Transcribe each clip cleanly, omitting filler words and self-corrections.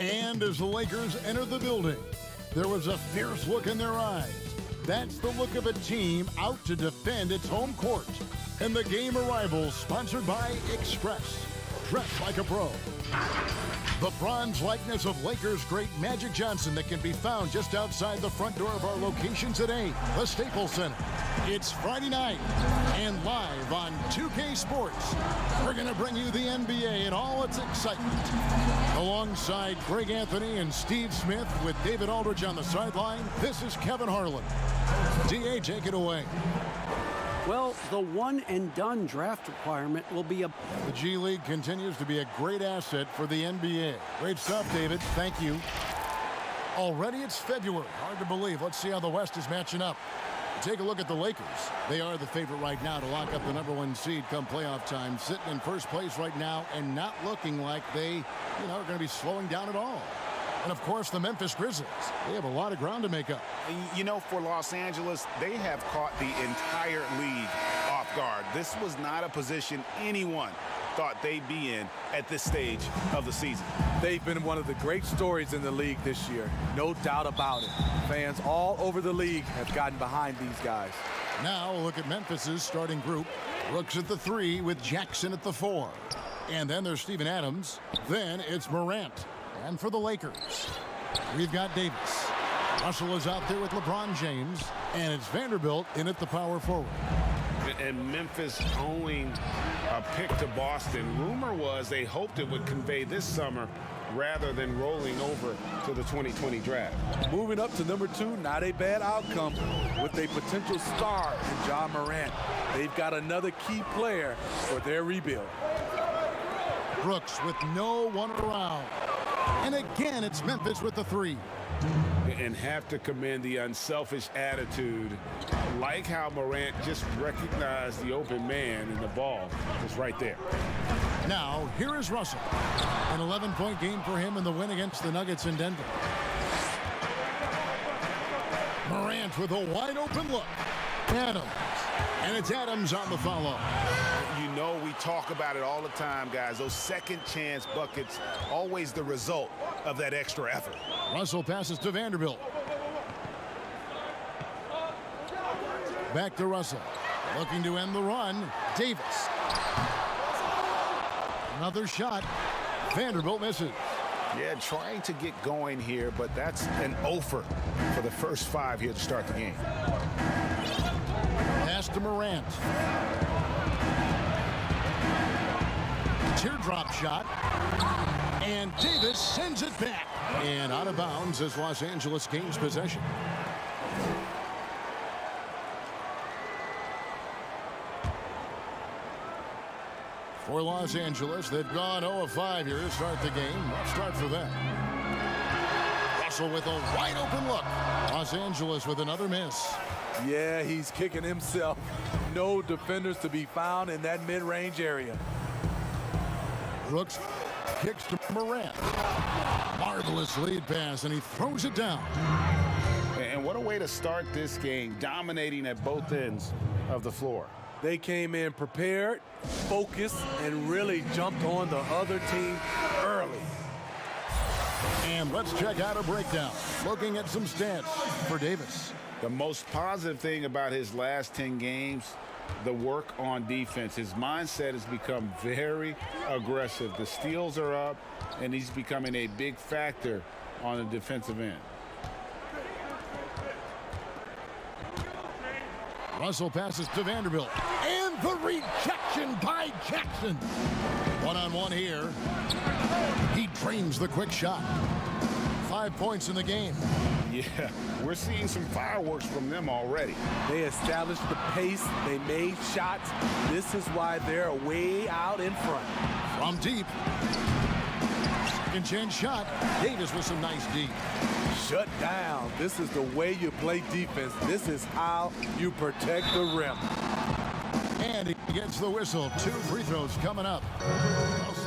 And as the Lakers entered the building, there was a fierce look in their eyes. That's the look of a team out to defend its home court. And the game arrival sponsored by Express. Dress like a pro. The bronze likeness of Lakers great Magic Johnson that can be found just outside the front door of our location today, the Staples Center. It's Friday night, and live on 2K Sports, we're going to bring you the NBA and all its excitement. Alongside Greg Anthony and Steve Smith with David Aldridge on the sideline, this is Kevin Harlan. DA, take it away. Well, the one-and-done draft requirement will be a... The G League continues to be a great asset for the NBA. Great stuff, David. Thank you. Already it's February. Hard to believe. Let's see how the West is matching up. Take a look at the Lakers. They are the favorite right now to lock up the #1 seed come playoff time, sitting in first place right now and not looking like they, are going to be slowing down at all. And, of course, the Memphis Grizzlies. They have a lot of ground to make up. For Los Angeles, they have caught the entire league off guard. This was not a position anyone thought they'd be in at this stage of the season. They've been one of the great stories in the league this year. No doubt about it. Fans all over the league have gotten behind these guys. Now, look at Memphis's starting group. Brooks at the 3 with Jackson at the 4. And then there's Steven Adams. Then it's Morant. And for the Lakers, we've got Davis. Russell is out there with LeBron James. And it's Vanderbilt in at the power forward. And Memphis owing a pick to Boston. Rumor was they hoped it would convey this summer rather than rolling over to the 2020 draft. Moving up to #2, not a bad outcome with a potential star in John Morant. They've got another key player for their rebuild. Brooks with no one around. And again, it's Memphis with the 3. And have to commend the unselfish attitude. Like how Morant just recognized the open man and the ball is right there. Now, here is Russell. An 11-point game for him in the win against the Nuggets in Denver. Morant with a wide open look. Adams. And it's Adams on the follow. We talk about it all the time, guys. Those second chance buckets, always the result of that extra effort. Russell passes to Vanderbilt. Back to Russell. Looking to end the run. Davis. Another shot. Vanderbilt misses. Yeah, trying to get going here, but that's an offer for the first 5 here to start the game. Pass to Morant. Teardrop shot. And Davis sends it back. And out of bounds as Los Angeles gains possession. For Los Angeles, they've gone 0 of 5 here to start the game. Let's start for them. Russell with a wide open look. Los Angeles with another miss. Yeah, he's kicking himself. No defenders to be found in that mid-range area. Brooks kicks to Morant. Marvelous lead pass, and he throws it down. And what a way to start this game, dominating at both ends of the floor. They came in prepared, focused, and really jumped on the other team early. And let's check out a breakdown. Looking at some stats for Davis. The most positive thing about his last 10 games, the work on defense. His mindset has become very aggressive. The steals are up, and he's becoming a big factor on the defensive end. Russell passes to Vanderbilt. And the rejection by Jackson. One-on-one here. He drains the quick shot. 5 points in the game. Yeah, we're seeing some fireworks from them already. They established the pace. They made shots. This is why they're way out in front. From deep. Second chance shot. Davis with some nice D. Shut down. This is the way you play defense. This is how you protect the rim. And he gets the whistle. 2 free throws coming up.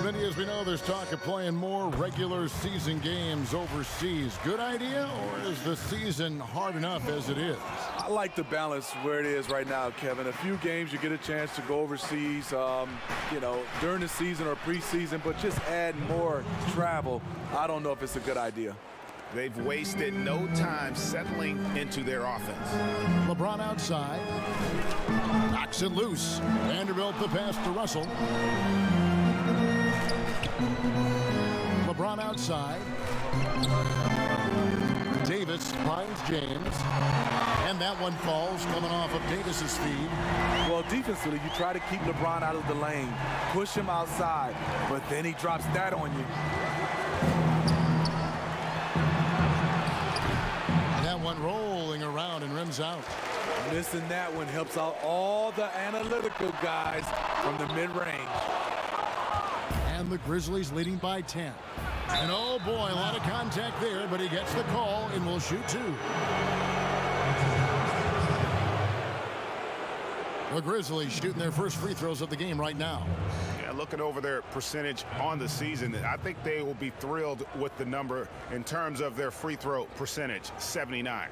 Mindy, as we know, there's talk of playing more regular season games overseas. Good idea, or is the season hard enough as it is? I like the balance where it is right now, Kevin. A few games you get a chance to go overseas, during the season or preseason, but just add more travel. I don't know if it's a good idea. They've wasted no time settling into their offense. LeBron outside. Knocks it loose. Vanderbilt the pass to Russell. LeBron outside. Davis finds James. And that one falls, coming off of Davis's feed. Well, defensively, you try to keep LeBron out of the lane, push him outside, but then he drops that on you. That one rolling around and rims out. Missing that one helps out all the analytical guys from the mid-range. And the Grizzlies leading by 10. And oh boy, a lot of contact there, but he gets the call and will shoot two. The Grizzlies shooting their first free throws of the game right now. Yeah, looking over their percentage on the season, I think they will be thrilled with the number in terms of their free throw percentage, 79.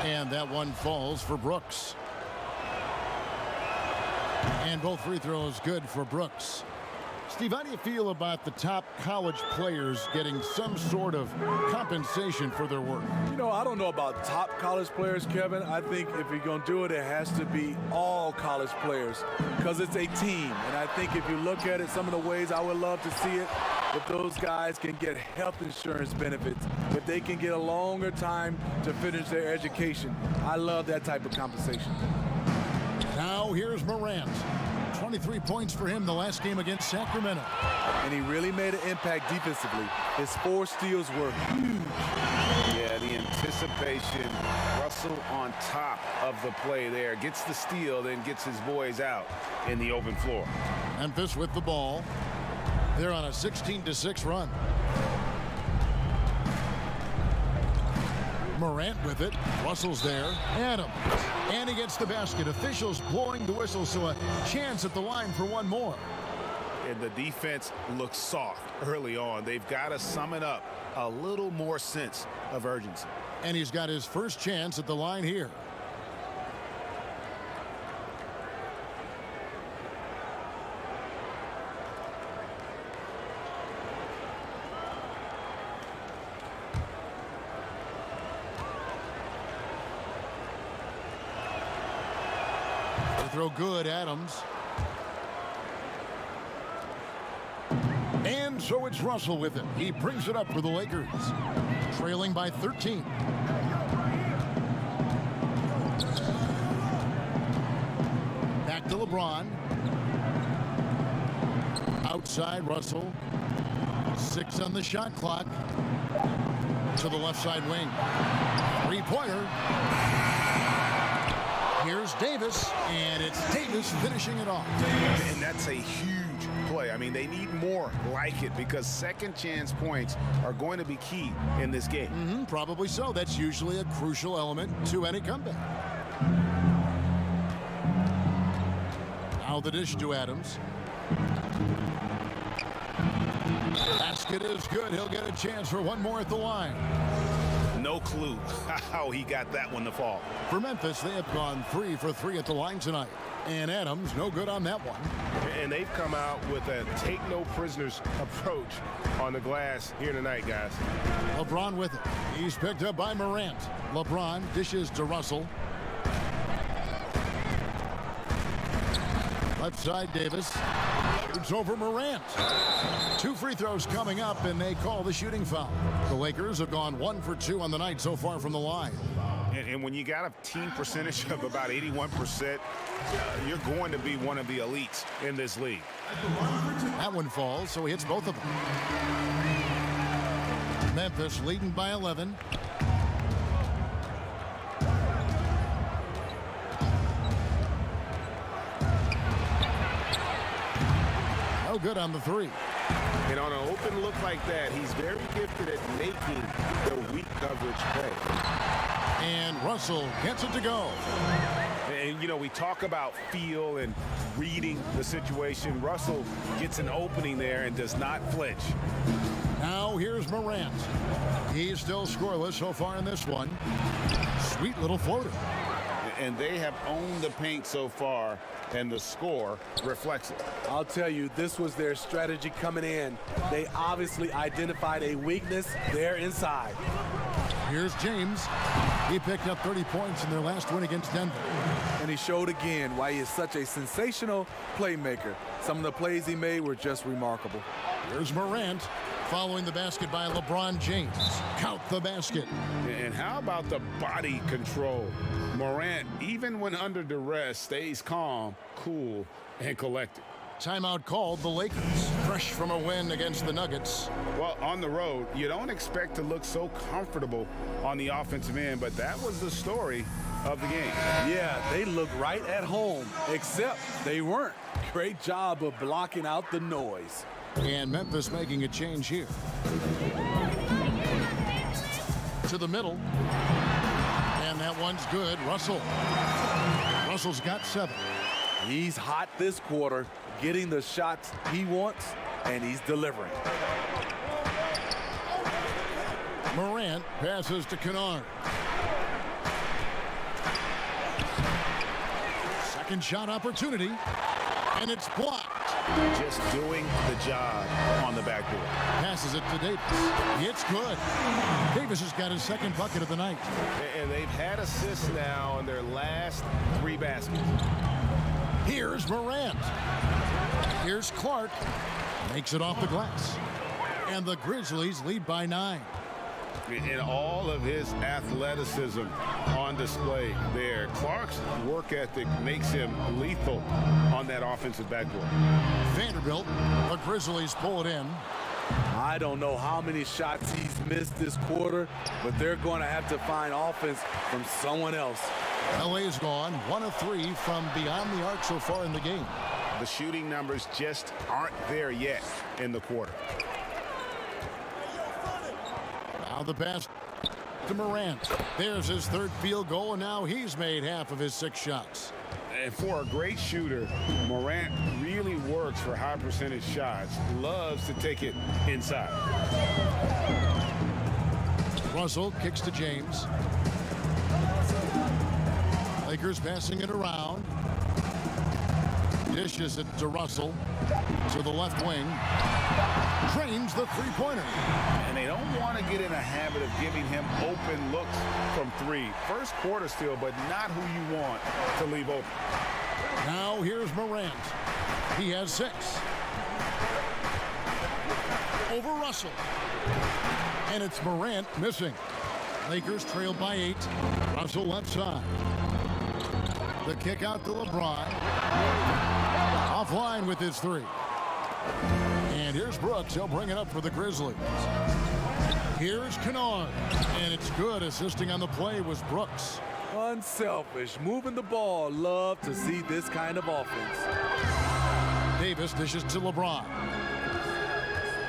And that one falls for Brooks. And both free throws good for Brooks. Steve, how do you feel about the top college players getting some sort of compensation for their work? You know, I don't know about top college players, Kevin. I think if you're going to do it, it has to be all college players because it's a team. And I think if you look at it, some of the ways I would love to see it, if those guys can get health insurance benefits, if they can get a longer time to finish their education. I love that type of compensation. Now here's Morant. 23 points for him the last game against Sacramento. And he really made an impact defensively. His 4 steals were huge. Yeah, the anticipation. Russell on top of the play there. Gets the steal, then gets his boys out in the open floor. Memphis with the ball. They're on a 16-6 run. Morant with it. Russell's there. Adams. And he gets the basket. Officials blowing the whistle, so a chance at the line for one more. And the defense looks soft early on. They've got to sum it up. A little more sense of urgency. And he's got his first chance at the line here. Throw good, Adams. And so it's Russell with it. He brings it up for the Lakers. Trailing by 13. Back to LeBron. Outside, Russell. 6 on the shot clock. To the left side wing. Three-pointer. Here's Davis, and it's Davis finishing it off. And that's a huge play. I mean, they need more like it because second chance points are going to be key in this game. Probably so. That's usually a crucial element to any comeback. Now the dish to Adams. Basket is good. He'll get a chance for one more at the line. No clue how he got that one to fall. For Memphis, they have gone 3 for 3 at the line tonight. And Adams, no good on that one. And they've come out with a take-no-prisoners approach on the glass here tonight, guys. LeBron with it. He's picked up by Morant. LeBron dishes to Russell. Left side, Davis. It's over Morant. 2 free throws coming up, and they call the shooting foul. The Lakers have gone 1 for 2 on the night so far from the line. And when you got a team percentage of about 81%, you're going to be one of the elites in this league. That one falls, so he hits both of them. Memphis leading by 11. No good on the 3. And on an open look like that, he's very gifted at making the weak coverage pay. And Russell gets it to go. And, you know, we talk about feel and reading the situation. Russell gets an opening there and does not flinch. Now here's Morant. He's still scoreless so far in this one. Sweet little floater. And they have owned the paint so far, and the score reflects it. I'll tell you, this was their strategy coming in. They obviously identified a weakness there inside. Here's James. He picked up 30 points in their last win against Denver. And he showed again why he is such a sensational playmaker. Some of the plays he made were just remarkable. Here's Morant. Following the basket by LeBron James. Count the basket. And how about the body control? Morant, even when under duress, stays calm, cool, and collected. Timeout called. The Lakers, fresh from a win against the Nuggets. Well, on the road, you don't expect to look so comfortable on the offensive end, but that was the story of the game. Yeah, they look right at home, except they weren't. Great job of blocking out the noise. And Memphis making a change here. To the middle. And that one's good. Russell's got 7. He's hot this quarter, getting the shots he wants, and he's delivering. Morant passes to Kennard. Second shot opportunity. And it's blocked. Just doing the job on the backboard. Passes it to Davis. It's good. Davis has got his second bucket of the night. And they've had assists now in their last 3 baskets. Here's Morant. Here's Clark. Makes it off the glass. And the Grizzlies lead by 9. And all of his athleticism on display there. Clark's work ethic makes him lethal on that offensive backboard. Vanderbilt, the Grizzlies pull it in. I don't know how many shots he's missed this quarter, but they're going to have to find offense from someone else. LA's gone 1 of 3 from beyond the arc so far in the game. The shooting numbers just aren't there yet in the quarter. Now the pass to Morant. There's his third field goal, and now he's made half of his 6 shots. And for a great shooter, Morant really works for high percentage shots. Loves to take it inside. Russell kicks to James. Lakers passing it around. Dishes it to Russell. To the left wing. Drains the three-pointer. And they don't want to get in a habit of giving him open looks from 3. First quarter still, but not who you want to leave open. Now here's Morant. He has 6. Over Russell. And it's Morant missing. Lakers trail by 8. Russell left side. The kick out to LeBron. Offline with his 3. And here's Brooks. He'll bring it up for the Grizzlies. Here's Kennard. And it's good. Assisting on the play was Brooks. Unselfish, moving the ball. Love to see this kind of offense. Davis dishes to LeBron.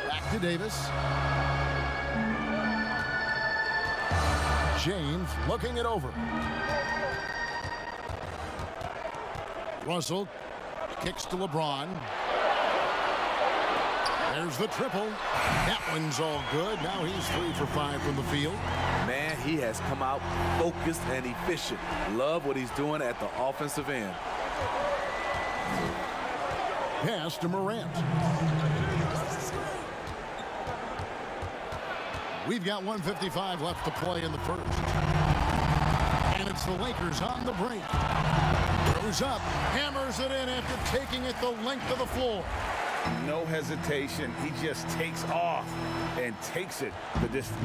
Back to Davis. James looking it over. Russell kicks to LeBron. There's the triple. That one's all good. Now he's 3 for 5 from the field. Man, he has come out focused and efficient. Love what he's doing at the offensive end. Pass to Morant. We've got 1:55 left to play in the first. And it's the Lakers on the break. Goes up, hammers it in after taking it the length of the floor. No hesitation. He just takes off and takes it the distance.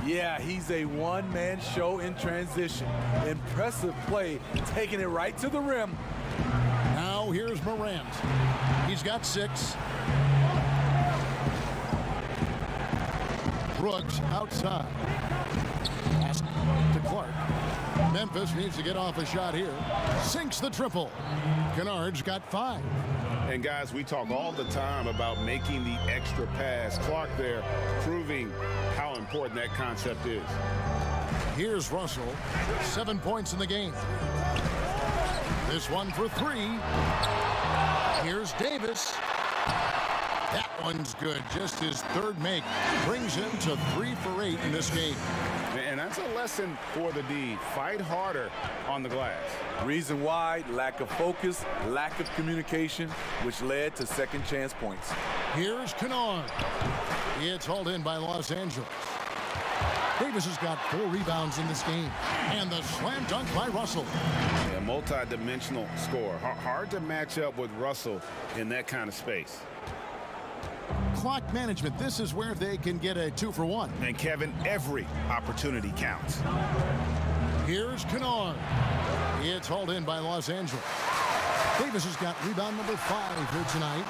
Yeah, he's a one-man show in transition. Impressive play, taking it right to the rim. Now here's Morant. He's got 6. Brooks outside. Pass to Clark. Memphis needs to get off a shot here. Sinks the triple. Kennard's got 5. And guys, we talk all the time about making the extra pass. Clark there proving how important that concept is. Here's Russell. 7 points in the game. This one for three. Here's Davis. That one's good. Just his third make brings him to 3 for 8 in this game. And that's a lesson for the D. Fight harder on the glass. Reason why: lack of focus, lack of communication, which led to second chance points. Here's Kennard. It's hauled in by Los Angeles. Davis has got 4 rebounds in this game. And the slam dunk by Russell. A multi-dimensional scorer. Hard to match up with Russell in that kind of space. Clock management. This is where they can get a 2 for 1. And Kevin, every opportunity counts. Here's Kennard. It's hauled in by Los Angeles. Davis has got rebound number 5 here tonight.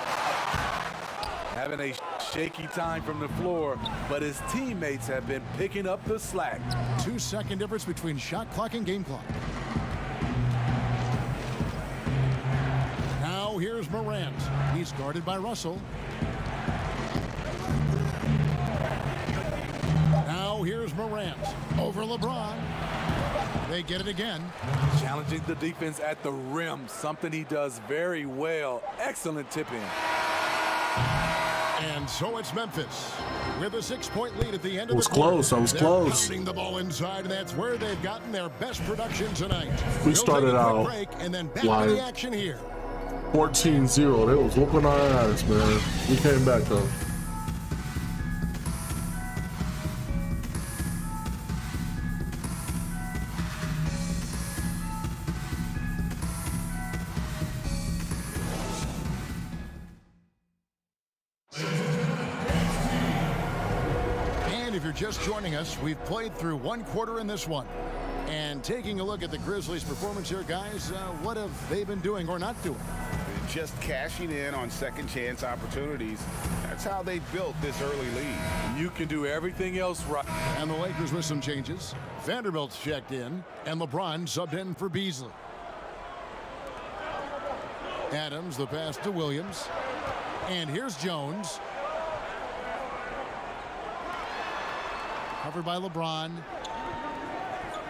Having a shaky time from the floor, but his teammates have been picking up the slack. 2-second difference between shot clock and game clock. Now here's Morant. He's guarded by Russell. Now here's Morant over LeBron. They get it again. Challenging the defense at the rim, something he does very well. Excellent tip-in. And so it's Memphis with a 6-point lead at the end of the quarter. It was close. I was close. Pounding the ball inside, and that's where they've gotten their best production tonight. We started out break and then back like to the action here. 14-0. They was whooping our ass, man. We came back though. If you're just joining us, we've played through 1 quarter in this one. And taking a look at the Grizzlies' performance here, guys, what have they been doing or not doing? Just cashing in on second chance opportunities. That's how they built this early lead. You can do everything else right. And the Lakers with some changes. Vanderbilt's checked in, and LeBron subbed in for Beasley. Adams, the pass to Williams. And here's Jones. Covered by LeBron.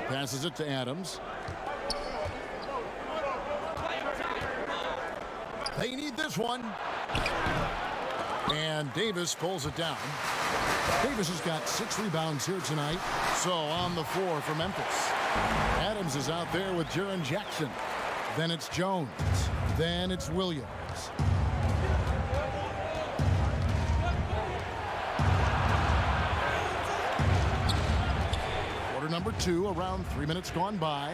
Passes it to Adams. They need this one. And Davis pulls it down. Davis has got 6 rebounds here tonight. So on the floor for Memphis. Adams is out there with Jaren Jackson. Then it's Jones. Then it's Williams. Number 2, around 3 minutes gone by.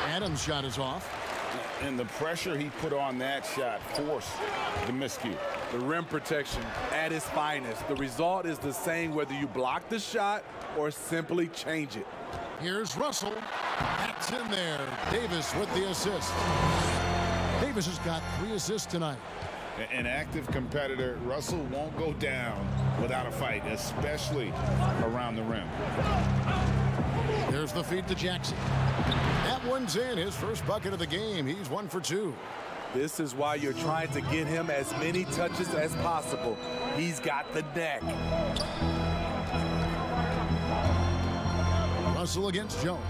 Adams' shot is off. And the pressure he put on that shot forced the miscue. The rim protection at its finest. The result is the same whether you block the shot or simply change it. Here's Russell. That's in there. Davis with the assist. Davis has got 3 assists tonight. An active competitor. Russell won't go down without a fight, especially around the rim. There's the feed to Jackson. That one's in. His first bucket of the game. He's 1 for 2. This is why you're trying to get him as many touches as possible. He's got the neck. Russell against Jones.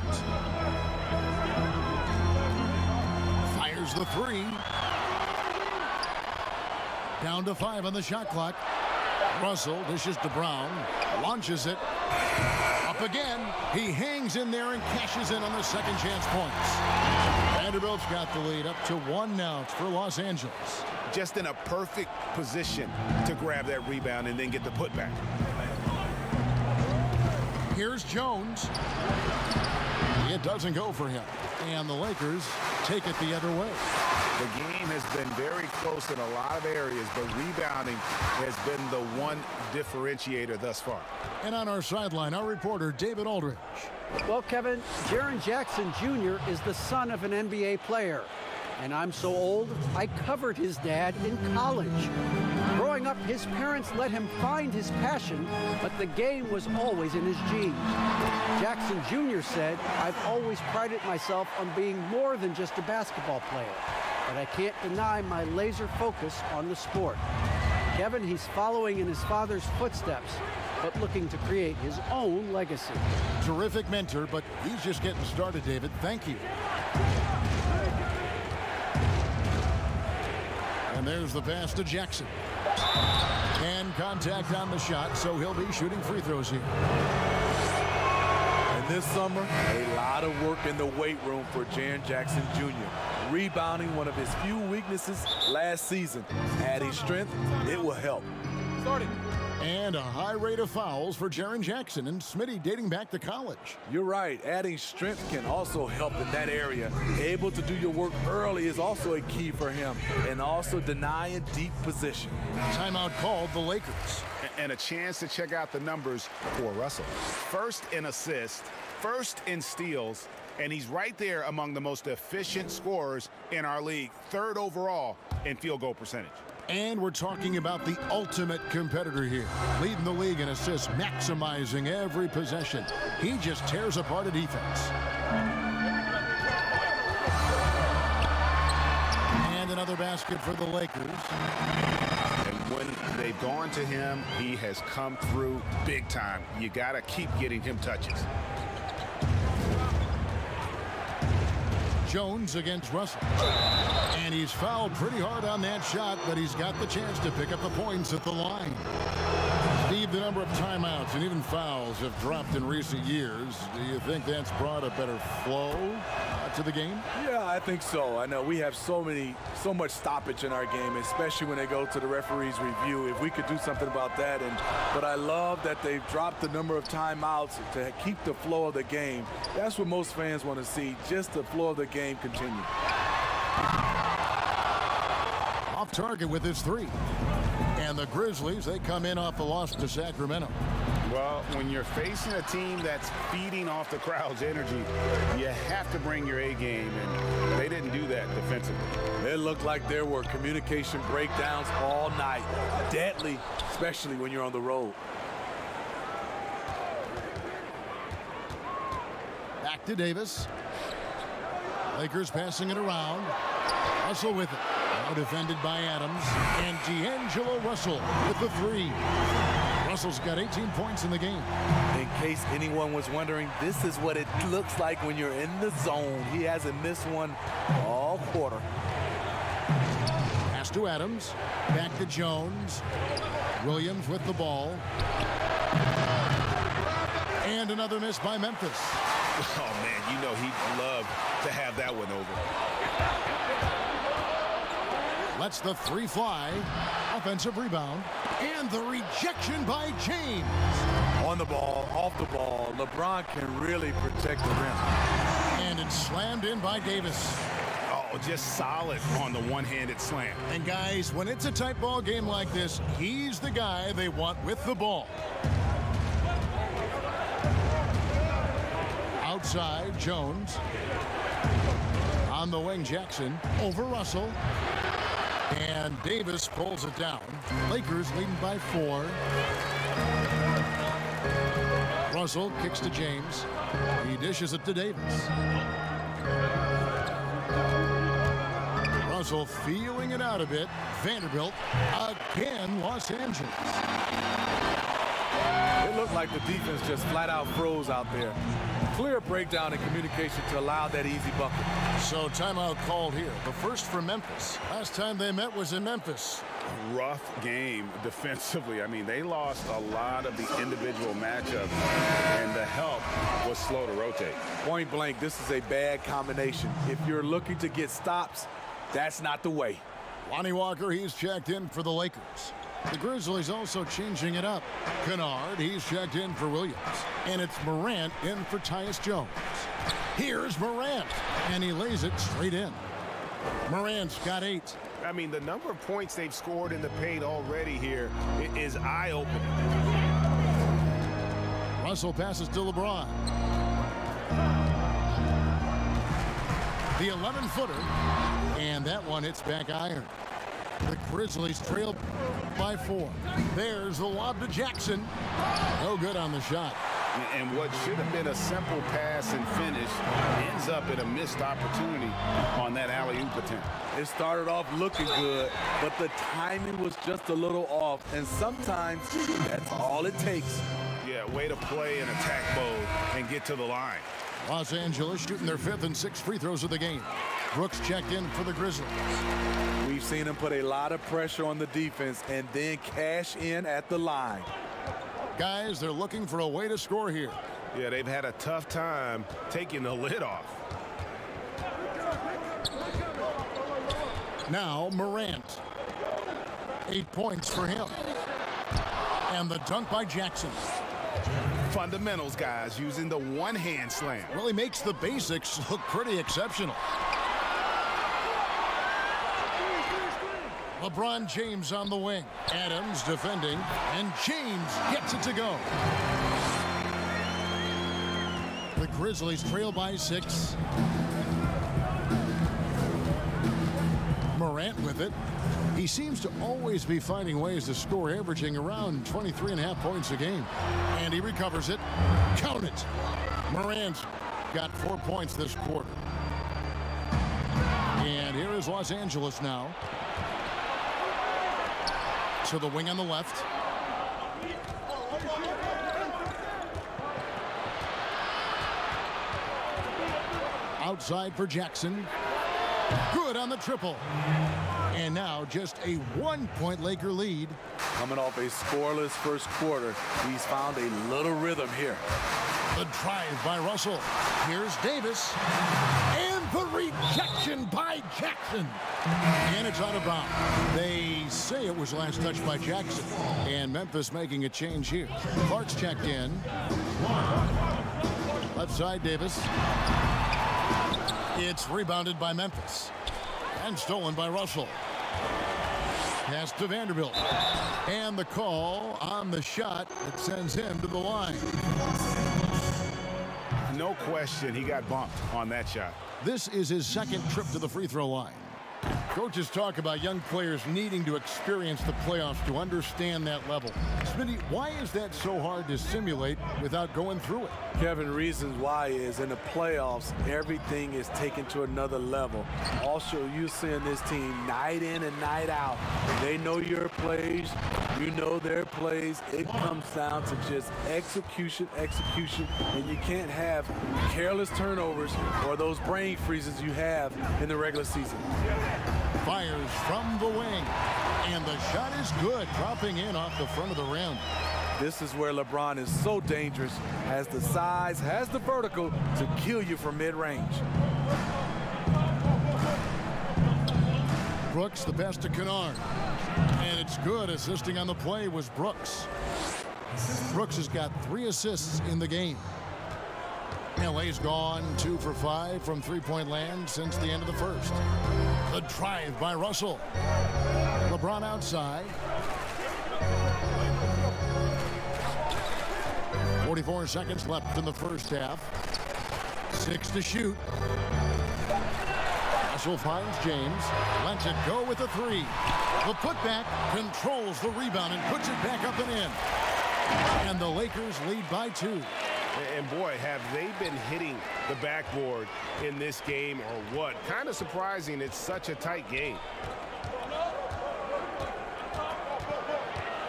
Fires the 3. Down to 5 on the shot clock. Russell dishes to Brown. Launches it. Up again. He hangs in there and cashes in on the second chance points. Vanderbilt's got the lead up to 1 now for Los Angeles. Just in a perfect position to grab that rebound and then get the putback. Here's Jones. It doesn't go for him. And the Lakers take it the other way. The game has been very close in a lot of areas, but rebounding has been the one differentiator thus far. And on our sideline, our reporter, David Aldridge. Well, Kevin, Jaren Jackson Jr. is the son of an NBA player. And I'm so old, I covered his dad in college. Growing up, his parents let him find his passion, but the game was always in his genes. Jackson Jr. said, "I've always prided myself on being more than just a basketball player, but I can't deny my laser focus on the sport." Kevin, he's following in his father's footsteps, but looking to create his own legacy. Terrific mentor, but he's just getting started, David. Thank you. there's the pass to Jackson. And contact on the shot, so he'll be shooting free throws here. And this summer, a lot of work in the weight room for Jaren Jackson Jr. Rebounding, one of his few weaknesses last season. Adding strength, it will help. Starting. And a high rate of fouls for Jaren Jackson and Smitty dating back to college. You're right. Adding strength can also help in that area. Able to do your work early is also a key for him. And also denying deep position. Timeout called the Lakers. And a chance to check out the numbers for Russell. First in assists, first in steals, and he's right there among the most efficient scorers in our league. Third overall in field goal percentage. And we're talking about the ultimate competitor here. Leading the league in assists, maximizing every possession. He just tears apart a defense. And another basket for the Lakers. And when they've gone to him, he has come through big time. You got to keep getting him touches. Jones against Russell. And he's fouled pretty hard on that shot, but he's got the chance to pick up the points at the line. Steve, the number of timeouts and even fouls have dropped in recent years. Do you think that's brought a better flow to the game? Yeah, I think so. I know we have so much stoppage in our game, especially when they go to the referee's review. If we could do something about that, but I love that they've dropped the number of timeouts to keep the flow of the game. That's what most fans want to see, just the flow of the game continue. Off target with his three. And the Grizzlies, they come in off the loss to Sacramento. Well, when you're facing a team that's feeding off the crowd's energy, you have to bring your A game, and they didn't do that defensively. It looked like there were communication breakdowns all night. Deadly, especially when you're on the road. Back to Davis. Lakers passing it around. Russell with it. Now defended by Adams. And D'Angelo Russell with the three. Russell's got 18 points in the game. In case anyone was wondering, this is what it looks like when you're in the zone. He hasn't missed one all quarter. Pass to Adams. Back to Jones. Williams with the ball. And another miss by Memphis. Oh, man, you know he'd love to have that one over. Lets the three fly. Offensive rebound. And the rejection by James. On the ball, off the ball, LeBron can really protect the rim. And it's slammed in by Davis. Oh, just solid on the one-handed slam. And guys, when it's a tight ball game like this, he's the guy they want with the ball. Outside, Jones. On the wing, Jackson. Over Russell. And Davis pulls it down. Lakers leading by 4. Russell kicks to James. He dishes it to Davis. Russell feeling it out a bit. Vanderbilt again, Los Angeles. It looked like the defense just flat out froze out there. Clear breakdown in communication to allow that easy bucket. So timeout called here. The first for Memphis. Last time they met was in Memphis. Rough game defensively. I mean, they lost a lot of the individual matchups, and the help was slow to rotate. Point blank, this is a bad combination. If you're looking to get stops, that's not the way. Lonnie Walker, he's checked in for the Lakers. The Grizzlies also changing it up. Kennard, he's checked in for Williams. And it's Morant in for Tyus Jones. Here's Morant, and he lays it straight in. Morant's got 8. I mean, the number of points they've scored in the paint already here is eye-opening. Russell passes to LeBron. The 11-footer, and that one hits back iron. The Grizzlies trail by 4. There's the lob to Jackson. No good on the shot. And what should have been a simple pass and finish ends up in a missed opportunity on that alley-oop attempt. It started off looking good, but the timing was just a little off, and sometimes that's all it takes. Yeah, way to play in attack mode and get to the line. Los Angeles shooting their 5th and 6th free throws of the game. Brooks checked in for the Grizzlies. We've seen him put a lot of pressure on the defense and then cash in at the line. Guys, they're looking for a way to score here. Yeah, they've had a tough time taking the lid off. Now Morant. 8 points for him. And the dunk by Jackson. Fundamentals, guys, using the one-hand slam. Well, he makes the basics look pretty exceptional. LeBron James on the wing. Adams defending, and James gets it to go. The Grizzlies trail by 6. Morant with it. He seems to always be finding ways to score, averaging around 23.5 points a game. And he recovers it. Count it. Morant's got 4 points this quarter. And here is Los Angeles now. To the wing on the left. Outside for Jackson. Good on the triple. And now just a 1-point Laker lead. Coming off a scoreless first quarter, he's found a little rhythm here. The drive by Russell. Here's Davis. And the rejection by Jackson. And it's out of bounds. They say it was last touched by Jackson. And Memphis making a change here. Clark's checked in. Left side, Davis. It's rebounded by Memphis. And stolen by Russell. Pass to Vanderbilt. And the call on the shot that sends him to the line. No question he got bumped on that shot. This is his second trip to the free throw line. Coaches talk about young players needing to experience the playoffs to understand that level. Smitty, why is that so hard to simulate without going through it? Kevin, reasons why is in the playoffs, everything is taken to another level. Also, you're seeing this team night in and night out. They know your plays. You know their plays. It comes down to just execution, and you can't have careless turnovers or those brain freezes you have in the regular season. Fires from the wing, and the shot is good, dropping in off the front of the rim. This is where LeBron is so dangerous, has the size, has the vertical to kill you from mid-range. Brooks, the pass to Kennard. And it's good. Assisting on the play was Brooks. Brooks has got 3 assists in the game. LA's gone 2 for 5 from three-point land since the end of the first. The drive by Russell. LeBron outside. 44 seconds left in the first half. 6 to shoot. Russell finds James. Lets it go with a 3. The putback controls the rebound and puts it back up and in. And the Lakers lead by 2. And boy, have they been hitting the backboard in this game or what? Kind of surprising it's such a tight game.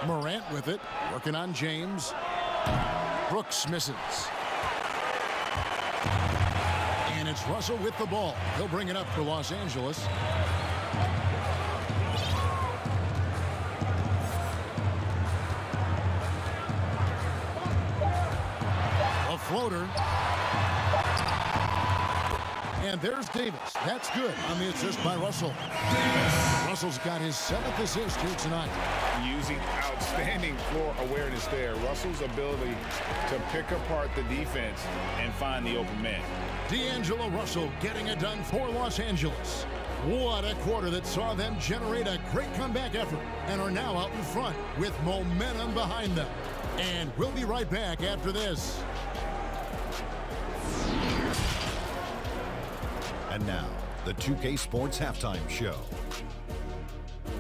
Morant with it, working on James. Brooks misses. And it's Russell with the ball. He'll bring it up for Los Angeles. Floater. And there's Davis. That's good on the assist by Russell. Russell's got his 7th assist here tonight. Using outstanding floor awareness there. Russell's ability to pick apart the defense and find the open man. D'Angelo Russell getting it done for Los Angeles. What a quarter that saw them generate a great comeback effort and are now out in front with momentum behind them. And we'll be right back after this. And now, the 2K Sports Halftime Show.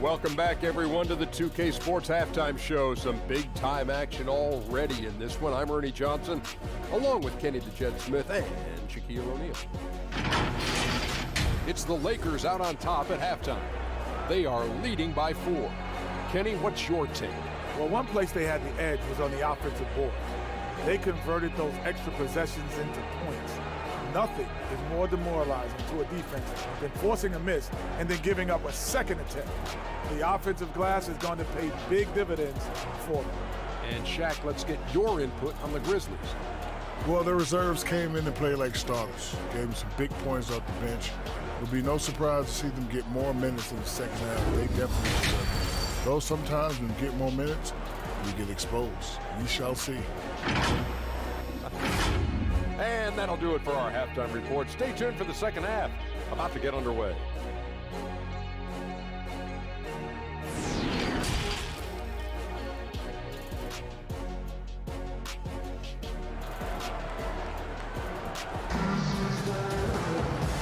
Welcome back, everyone, to the 2K Sports Halftime Show. Some big-time action already in this one. I'm Ernie Johnson, along with Kenny the Jet Smith and Shaquille O'Neal. It's the Lakers out on top at halftime. They are leading by 4. Kenny, what's your take? Well, one place they had the edge was on the offensive board. They converted those extra possessions into points. Nothing is more demoralizing to a defense than forcing a miss and then giving up a second attempt. The offensive glass is going to pay big dividends for them. And Shaq, let's get your input on the Grizzlies. Well, the reserves came in and played like starters. Gave them some big points off the bench. It'll be no surprise to see them get more minutes in the second half. They definitely deserve it. Though sometimes when you get more minutes, you get exposed. We shall see. And that'll do it for our halftime report. Stay tuned for the second half. About to get underway.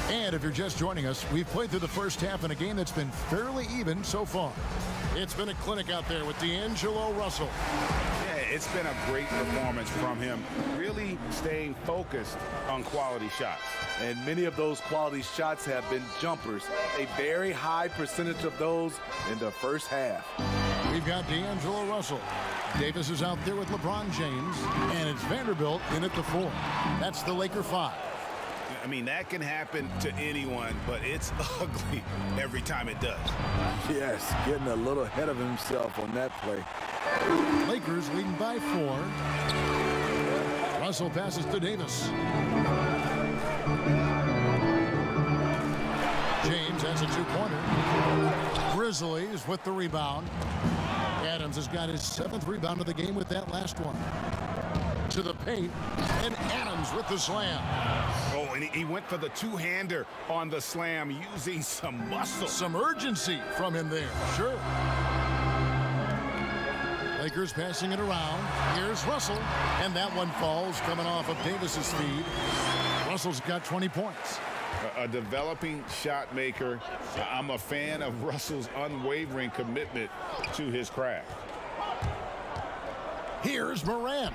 And if you're just joining us, we've played through the first half in a game that's been fairly even so far. It's been a clinic out there with D'Angelo Russell. Yeah, it's been a great performance from him, really staying focused on quality shots. And many of those quality shots have been jumpers. A very high percentage of those in the first half. We've got D'Angelo Russell. Davis is out there with LeBron James, and it's Vanderbilt in at the 4. That's the Laker 5. I mean, that can happen to anyone, but it's ugly every time it does. Yes, getting a little ahead of himself on that play. Lakers leading by 4. Russell passes to Davis. James has a 2-pointer. Grizzlies with the rebound. Adams has got his 7th rebound of the game with that last one. To the paint, and Adams with the slam. Oh, and he went for the two-hander on the slam, using some muscle. Some urgency from him there, sure. Lakers passing it around. Here's Russell, and that one falls coming off of Davis's feed. Russell's got 20 points. A developing shot maker. I'm a fan of Russell's unwavering commitment to his craft. Here's Morant.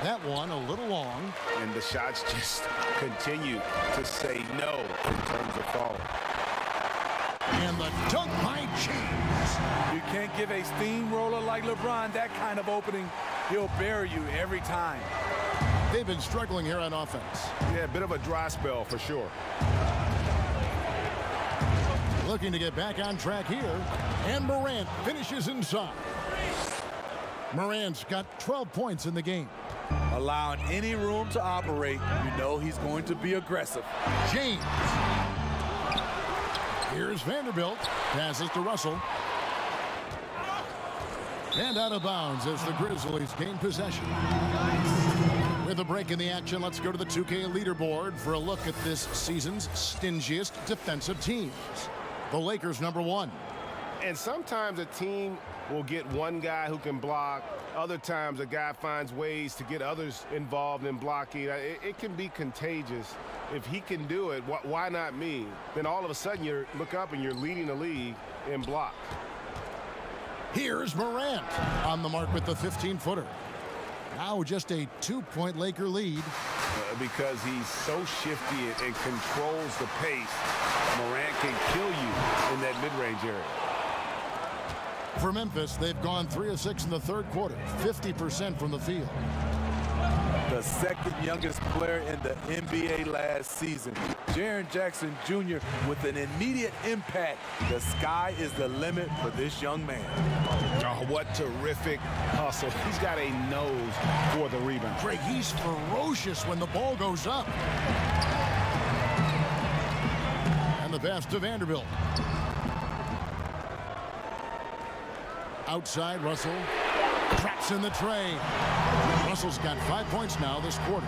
That one a little long. And the shots just continue to say no in terms of falling. And the dunk by James. You can't give a steamroller like LeBron that kind of opening. He'll bury you every time. They've been struggling here on offense. Yeah, a bit of a dry spell for sure. Looking to get back on track here. And Morant finishes inside. Morant's got 12 points in the game. Allowing any room to operate, you know he's going to be aggressive. James. Here's Vanderbilt. Passes to Russell. And out of bounds as the Grizzlies gain possession. With a break in the action, let's go to the 2K leaderboard for a look at this season's stingiest defensive teams. The Lakers, number 1. And sometimes a team will get one guy who can block. Other times a guy finds ways to get others involved in blocking. It can be contagious. If he can do it, why not me? Then all of a sudden you look up and you're leading the league in block. Here's Morant on the mark with the 15-footer. Now just a 2-point Laker lead. Because he's so shifty and controls the pace, Morant can kill you in that mid-range area. For Memphis, they've gone 3 of 6 in the third quarter, 50% from the field. The second youngest player in the NBA last season. SzN Jackson Jr. with an immediate impact. The sky is the limit for this young man. Oh, what terrific hustle. He's got a nose for the rebound. Craig, he's ferocious when the ball goes up. And the pass to Vanderbilt. Outside, Russell traps in the tray. Russell's got 5 points now this quarter.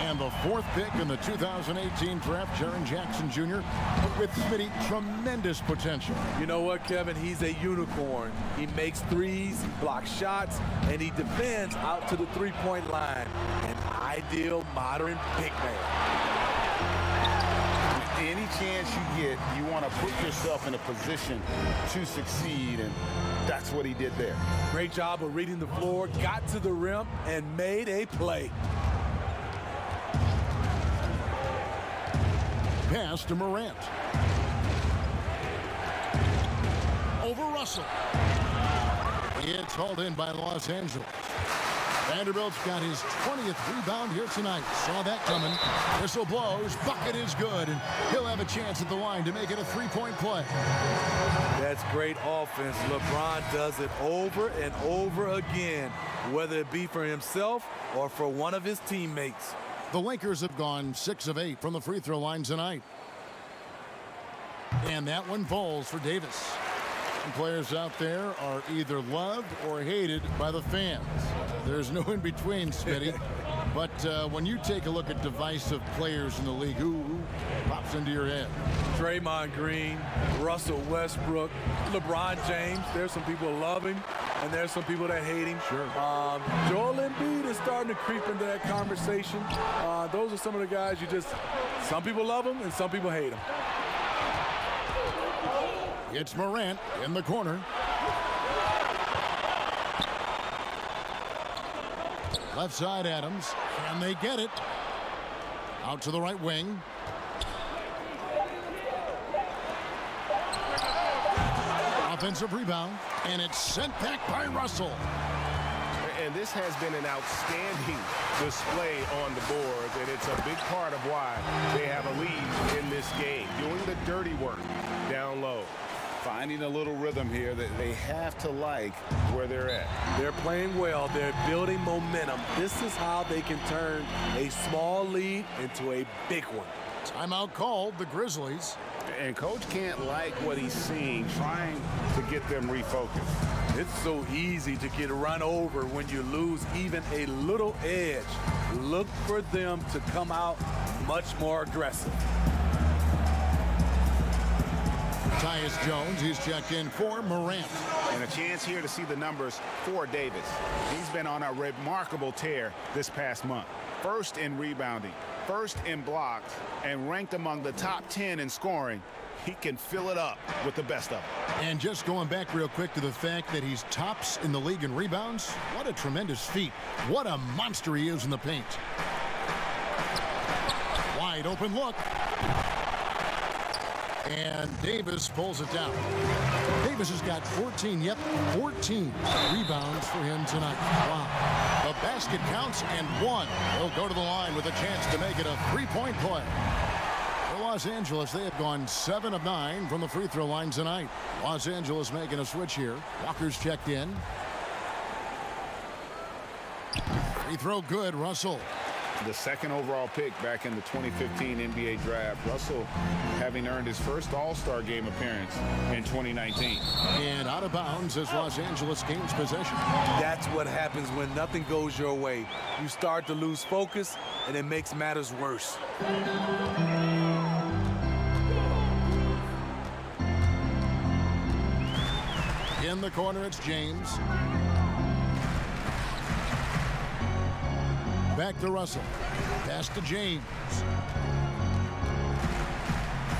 And the 4th pick in the 2018 draft, SzN Jackson Jr. with Smitty, tremendous potential. You know what, Kevin? He's a unicorn. He makes threes, he blocks shots, and he defends out to the three-point line. An ideal modern big man. Any chance you get, you want to put yourself in a position to succeed, and that's what he did there. Great job of reading the floor, got to the rim, and made a play. Pass to Morant. Over Russell. It's hauled in by Los Angeles. Vanderbilt's got his 20th rebound here tonight. Saw that coming. Whistle blows. Bucket is good, and he'll have a chance at the line to make it a three-point play. That's great offense. LeBron does it over and over again, whether it be for himself or for one of his teammates. The Lakers have gone 6 of 8 from the free throw line tonight. And that one falls for Davis. And players out there are either loved or hated by the fans. There's no in between, Smitty. But when you take a look at divisive players in the league, who pops into your head? Draymond Green, Russell Westbrook, LeBron James. There's some people who love him, and there's some people that hate him. Sure. Joel Embiid is starting to creep into that conversation. Those are some of the guys some people love him and some people hate him. It's Morant in the corner. Left side Adams, and they get it. Out to the right wing. Offensive rebound, and it's sent back by Russell. And this has been an outstanding display on the board, and it's a big part of why they have a lead in this game, doing the dirty work down low. Finding a little rhythm here that they have to like where they're at. They're playing well. They're building momentum. This is how they can turn a small lead into a big one. Timeout called, the Grizzlies. And coach can't like what he's seeing, trying to get them refocused. It's so easy to get run over when you lose even a little edge. Look for them to come out much more aggressive. Tyus Jones, he's checked in for Morant. And a chance here to see the numbers for Davis. He's been on a remarkable tear this past month. First in rebounding, first in blocks, and ranked among the top 10 in scoring. He can fill it up with the best of them. And just going back real quick to the fact that he's tops in the league in rebounds, what a tremendous feat. What a monster he is in the paint. Wide open look. And Davis pulls it down. Davis has got 14 rebounds for him tonight. Wow. The basket counts and one. He'll go to the line with a chance to make it a three-point play. For Los Angeles, they have gone 7 of 9 from the free throw line tonight. Los Angeles making a switch here. Walker's checked in. Free throw good, Russell. The second overall pick back in the 2015 NBA draft. Russell having earned his first All-Star game appearance in 2019. And out of bounds as Los Angeles gains possession. That's what happens when nothing goes your way. You start to lose focus, and it makes matters worse. In the corner, it's James. Back to Russell. Pass to James.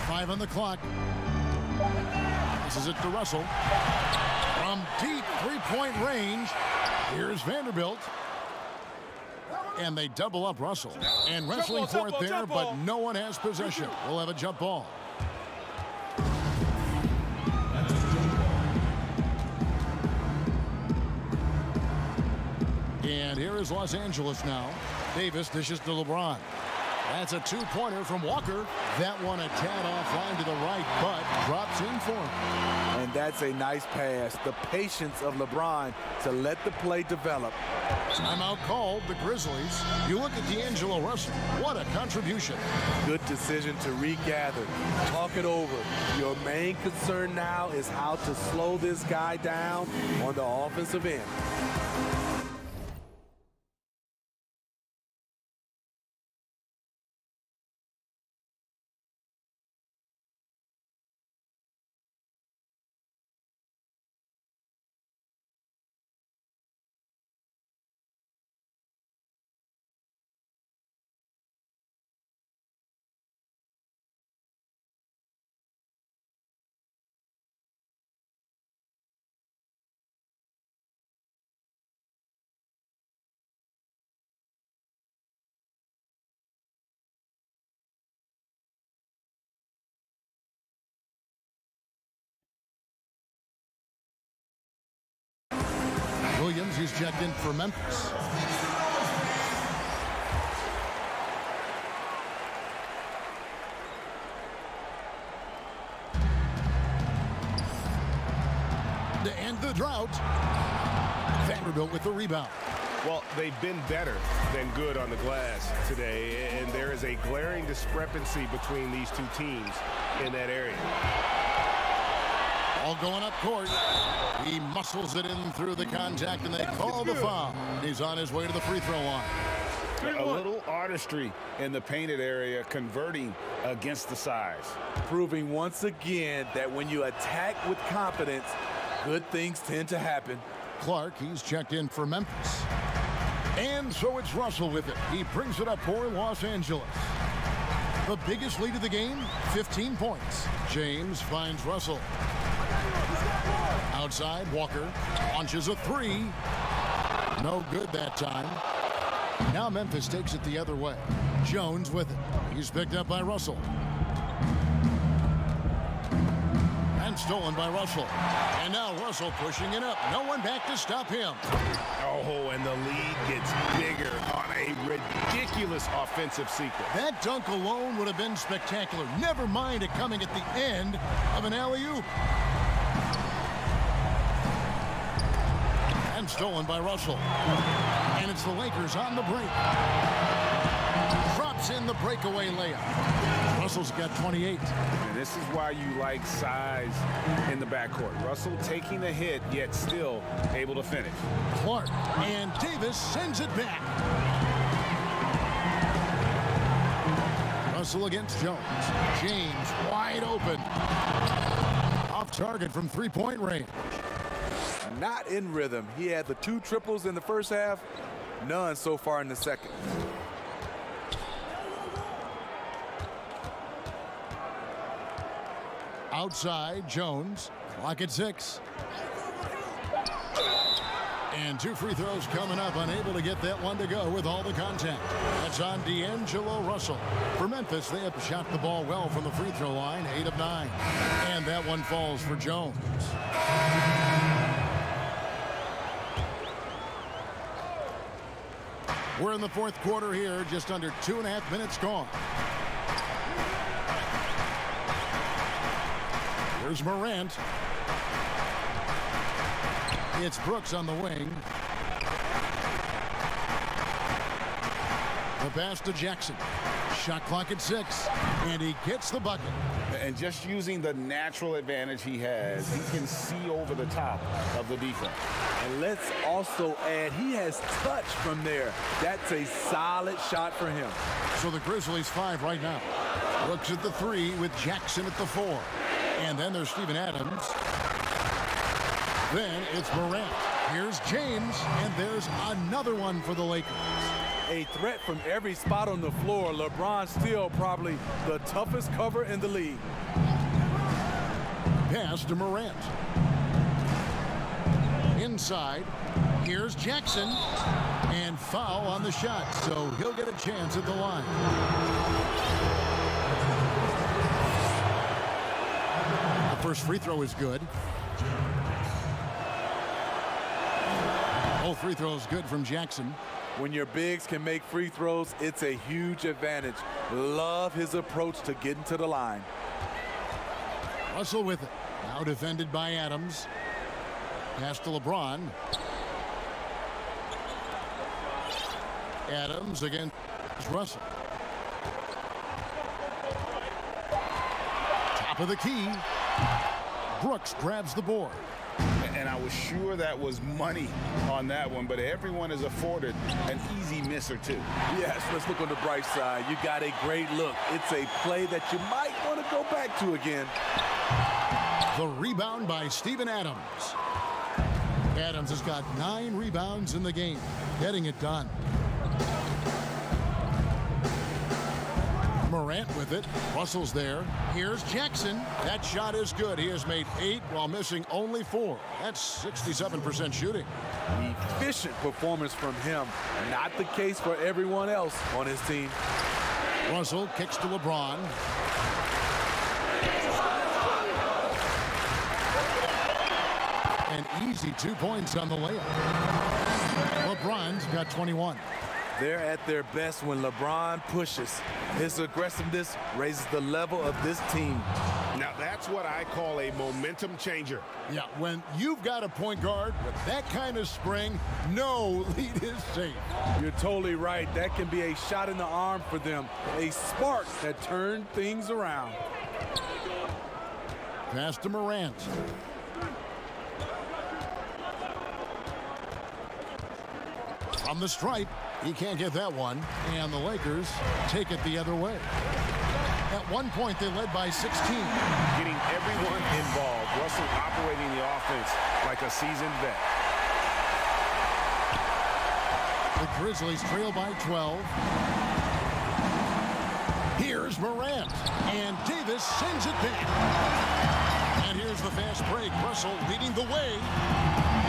5 on the clock. This is it to Russell. From deep three-point range, here's Vanderbilt. And they double up Russell. And wrestling for it there, but no one has possession. We'll have a jump ball. And here is Los Angeles now. Davis dishes to LeBron. That's a two-pointer from Walker. That one a tad offline to the right, but drops in for him. And that's a nice pass. The patience of LeBron to let the play develop. Timeout called, the Grizzlies. You look at D'Angelo Russell. What a contribution. Good decision to regather. Talk it over. Your main concern now is how to slow this guy down on the offensive end. Williams, he's checked in for Memphis. the drought. Vanderbilt with the rebound. Well, they've been better than good on the glass today, and there is a glaring discrepancy between these two teams in that area. All going up court. He muscles it in through the contact, and they call the foul. He's on his way to the free throw line. A little artistry in the painted area, converting against the size. Proving once again that when you attack with confidence, good things tend to happen. Clark, he's checked in for Memphis. And so it's Russell with it. He brings it up for Los Angeles. The biggest lead of the game, 15 points. James finds Russell. Outside, Walker launches a three. No good that time. Now Memphis takes it the other way. Jones with it. He's picked up by Russell. And stolen by Russell. And now Russell pushing it up. No one back to stop him. Oh, and the lead gets bigger on a ridiculous offensive sequence. That dunk alone would have been spectacular. Never mind it coming at the end of an alley-oop. And stolen by Russell. And it's the Lakers on the break. Drops in the breakaway layup. Russell's got 28. And this is why you like size in the backcourt. Russell taking the hit, yet still able to finish. Clark and Davis sends it back. Russell against Jones. James wide open. Off target from three-point range. Not in rhythm. He had the 2 triples in the first half, none so far in the second. Outside, Jones. Clock at 6. And 2 free throws coming up. Unable to get that one to go with all the contact. That's on D'Angelo Russell. For Memphis, they have shot the ball well from the free throw line, 8 of 9. And that one falls for Jones. We're in the fourth quarter here, just under 2.5 minutes gone. Here's Morant. It's Brooks on the wing. The pass to Jackson. Shot clock at 6. And he gets the bucket. And just using the natural advantage he has, he can see over the top of the defense. And let's also add, he has touch from there. That's a solid shot for him. So the Grizzlies 5 right now. Brooks at the 3 with Jackson at the 4. And then there's Steven Adams. Then it's Morant. Here's James, and there's another one for the Lakers. A threat from every spot on the floor. LeBron still probably the toughest cover in the league. Pass to Morant. Inside, here's Jackson. And foul on the shot, so he'll get a chance at the line. The first free throw is good. Both free throws good from Jackson. When your bigs can make free throws, it's a huge advantage. Love his approach to getting to the line. Russell with it. Now defended by Adams. Pass to LeBron. Adams against Russell. Top of the key. Brooks grabs the board. And I was sure that was money on that one, but everyone is afforded an easy miss or two. Yes, let's look on the bright side. You got a great look. It's a play that you might want to go back to again. The rebound by Steven Adams. Adams has got 9 rebounds in the game, getting it done. Morant with it. Russell's there. Here's Jackson. That shot is good. He has made 8 while missing only 4. That's 67% shooting. Efficient performance from him. Not the case for everyone else on his team. Russell kicks to LeBron. An easy 2 points on the layup. LeBron's got 21. They're at their best when LeBron pushes. His aggressiveness raises the level of this team. Now, that's what I call a momentum changer. Yeah, when you've got a point guard with that kind of spring, no lead is safe. You're totally right. That can be a shot in the arm for them, a spark that turned things around. Pass to Morant. From the stripe, he can't get that one, and the Lakers take it the other way. At one point, they led by 16. Getting everyone involved. Russell operating the offense like a seasoned vet. The Grizzlies trail by 12. Here's Morant, and Davis sends it back. And here's the fast break. Russell leading the way.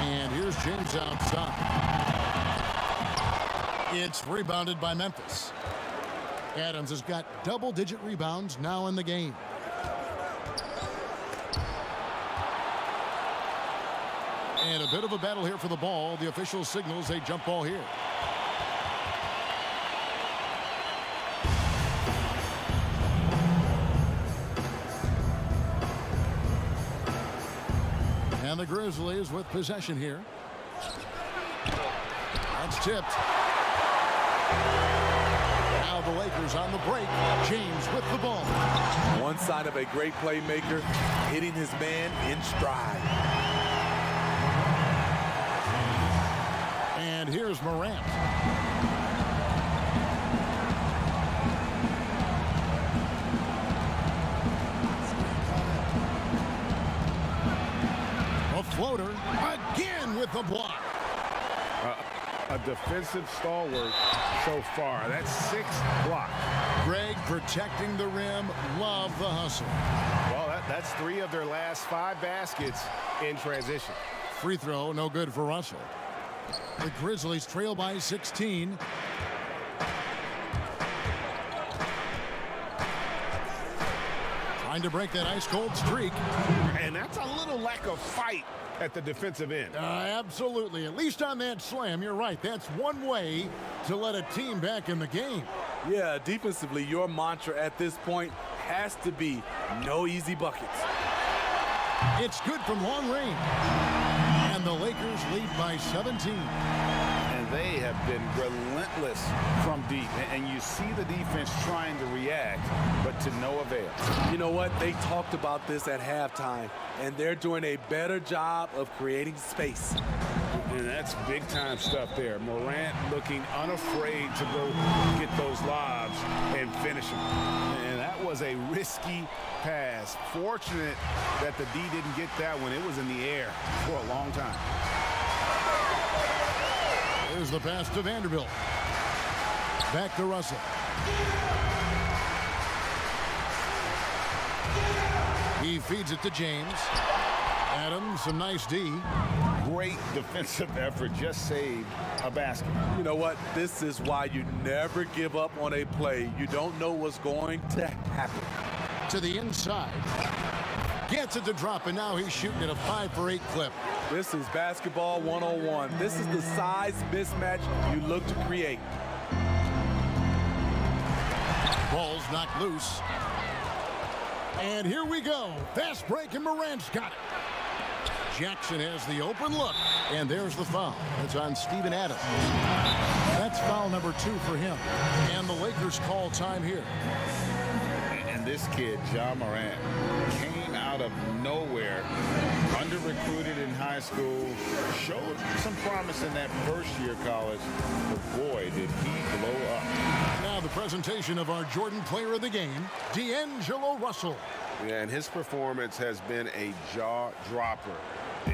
And here's James outside. It's rebounded by Memphis. Adams has got double-digit rebounds now in the game. And a bit of a battle here for the ball. The official signals a jump ball here. And the Grizzlies with possession here. That's tipped. Now the Lakers on the break. James with the ball. One sign of a great playmaker, hitting his man in stride. And here's Morant. A floater again with the block. A defensive stalwart so far. That's 6 blocks. Greg protecting the rim. Love the hustle. Well, that's 3 of their last 5 baskets in transition. Free throw, no good for Russell. The Grizzlies trail by 16. Trying to break that ice-cold streak. And that's a little lack of fight at the defensive end. Absolutely. At least on that slam, you're right. That's one way to let a team back in the game. Yeah, defensively, your mantra at this point has to be no easy buckets. It's good from long range. And the Lakers lead by 17. And they have been relentless from deep. And you see the defense trying to react, but to no avail. You know what? They talked about this at halftime, and they're doing a better job of creating space. And that's big-time stuff there. Morant looking unafraid to go get those lobs and finish them. And that was a risky pass. Fortunate that the D didn't get that one. It was in the air for a long time. Here's the pass to Vanderbilt. Back to Russell. He feeds it to James. Adams, some nice D. Great defensive effort, just saved a basket. You know what? This is why you never give up on a play. You don't know what's going to happen. To the inside. Gets it to drop, and now he's shooting at a 5 for 8 clip. This is basketball 101. This is the size mismatch you look to create. Ball's knocked loose. And here we go. Fast break, and Morant's got it. Jackson has the open look, and there's the foul. It's on Steven Adams. That's foul number 2 for him. And the Lakers call time here. And this kid, Ja Morant, came out of nowhere, under-recruited in high school, showed some promise in that first year of college, but boy, did he blow up. Now the presentation of our Jordan Player of the Game, D'Angelo Russell. Yeah, and his performance has been a jaw-dropper.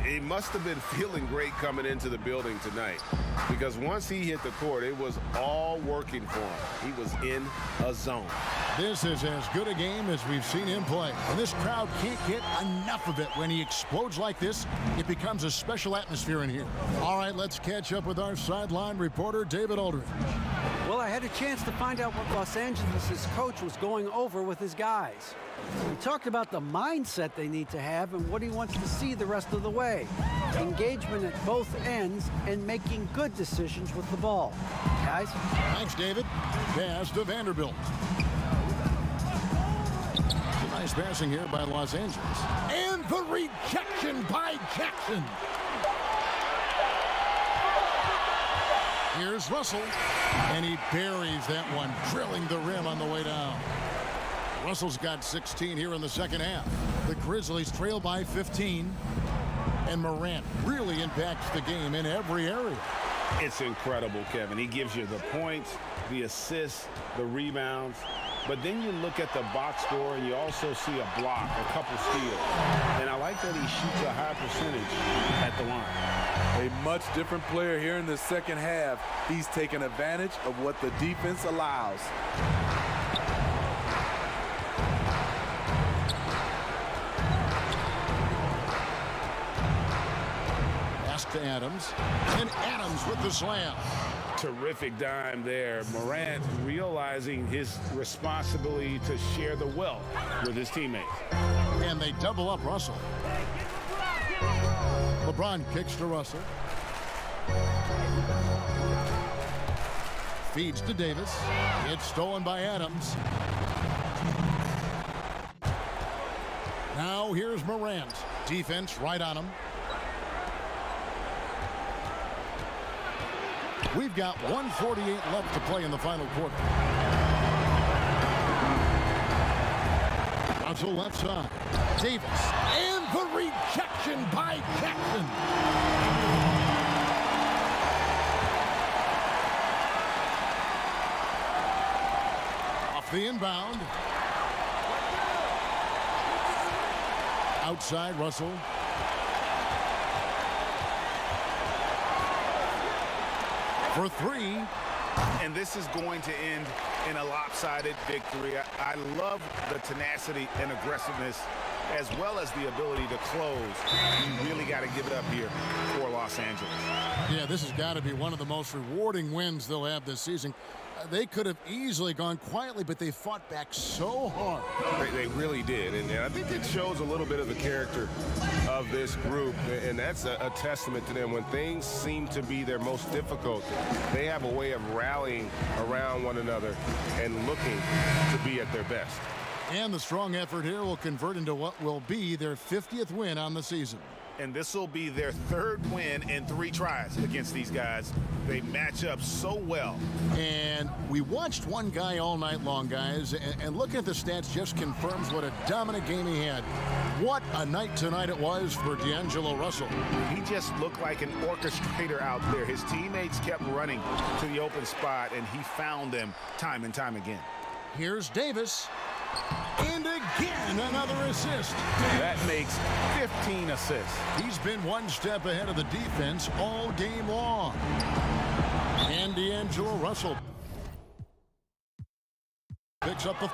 He must have been feeling great coming into the building tonight, because once he hit the court, it was all working for him. He was in a zone. This is as good a game as we've seen him play. And this crowd can't get enough of it. When he explodes like this, it becomes a special atmosphere in here. All right, let's catch up with our sideline reporter, David Aldridge. Well, I had a chance to find out what Los Angeles' coach was going over with his guys. He talked about the mindset they need to have and what he wants to see the rest of the way. Engagement at both ends and making good decisions with the ball. Guys? Thanks, David. Pass to Vanderbilt. Nice Pass passing here by Los Angeles. And the rejection by Jackson. Here's Russell. And he buries that one, drilling the rim on the way down. Russell's got 16 here in the second half. The Grizzlies trail by 15. And Morant really impacts the game in every area. It's incredible, Kevin. He gives you the points, the assists, the rebounds. But then you look at the box score and you also see a block, a couple steals. And I like that he shoots a high percentage at the line. A much different player here in the second half. He's taken advantage of what the defense allows. Pass to Adams. And Adams with the slam. Terrific dime there. Morant realizing his responsibility to share the wealth with his teammates. And they double up Russell. LeBron kicks to Russell. Feeds to Davis. It's stolen by Adams. Now here's Morant. Defense right on him. We've got 1:48 left to play in the final quarter. Out to the left side. Davis. And the rejection by Jackson. Off the inbound. Outside Russell. For three. And this is going to end in a lopsided victory. I love the tenacity and aggressiveness as well as the ability to close. You really got to give it up here for Los Angeles. Yeah, this has got to be one of the most rewarding wins they'll have this season. They could have easily gone quietly, but they fought back so hard. They really did, and I think it shows a little bit of the character of this group, and that's a testament to them. When things seem to be their most difficult, they have a way of rallying around one another and looking to be at their best. And the strong effort here will convert into what will be their 50th win on the season. And this will be their third win in 3 tries against these guys. They match up so well. And we watched one guy all night long, guys, and looking at the stats just confirms what a dominant game he had. What a night tonight it was for D'Angelo Russell. He just looked like an orchestrator out there. His teammates kept running to the open spot, and he found them time and time again. Here's Davis. And again, another assist. That makes 15 assists. He's been one step ahead of the defense all game long. And D'Angelo Russell picks up the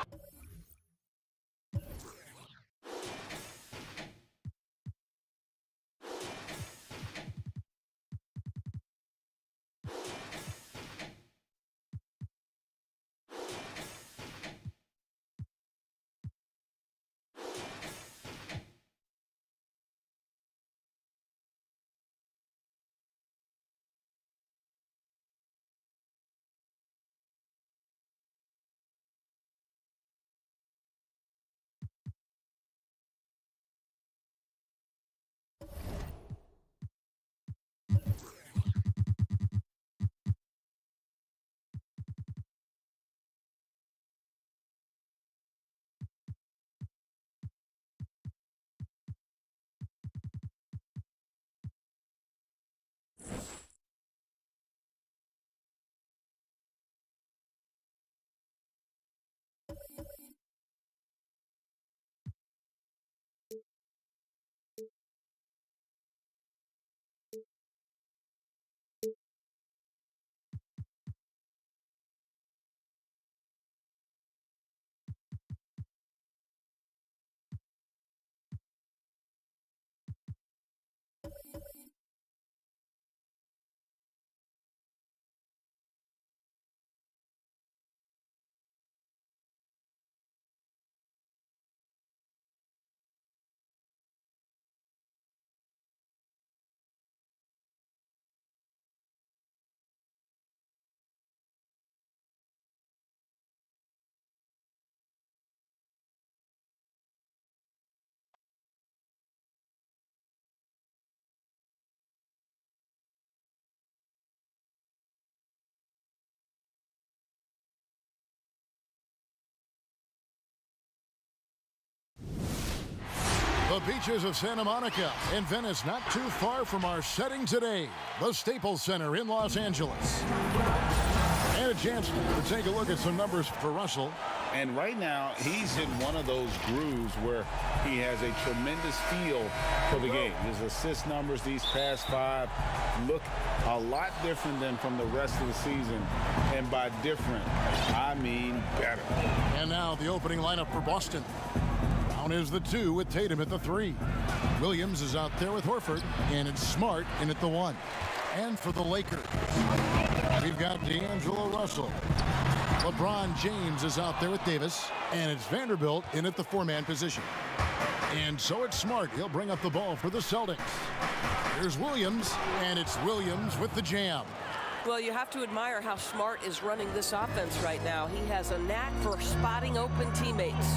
beaches of Santa Monica and Venice, not too far from our setting today, the Staples Center in Los Angeles. And a chance to take a look at some numbers for Russell. And right now, he's in one of those grooves where he has a tremendous feel for the game. His assist numbers these past 5 look a lot different than from the rest of the season. And by different, I mean better. And now the opening lineup for Boston. Brown is the 2 with Tatum at the 3. Williams is out there with Horford, and it's Smart in at the 1. And for the Lakers, we've got D'Angelo Russell. LeBron James is out there with Davis, and it's Vanderbilt in at the 4-man position. And so it's Smart. He'll bring up the ball for the Celtics. Here's Williams, and it's Williams with the jam. Well, you have to admire how Smart is running this offense right now. He has a knack for spotting open teammates.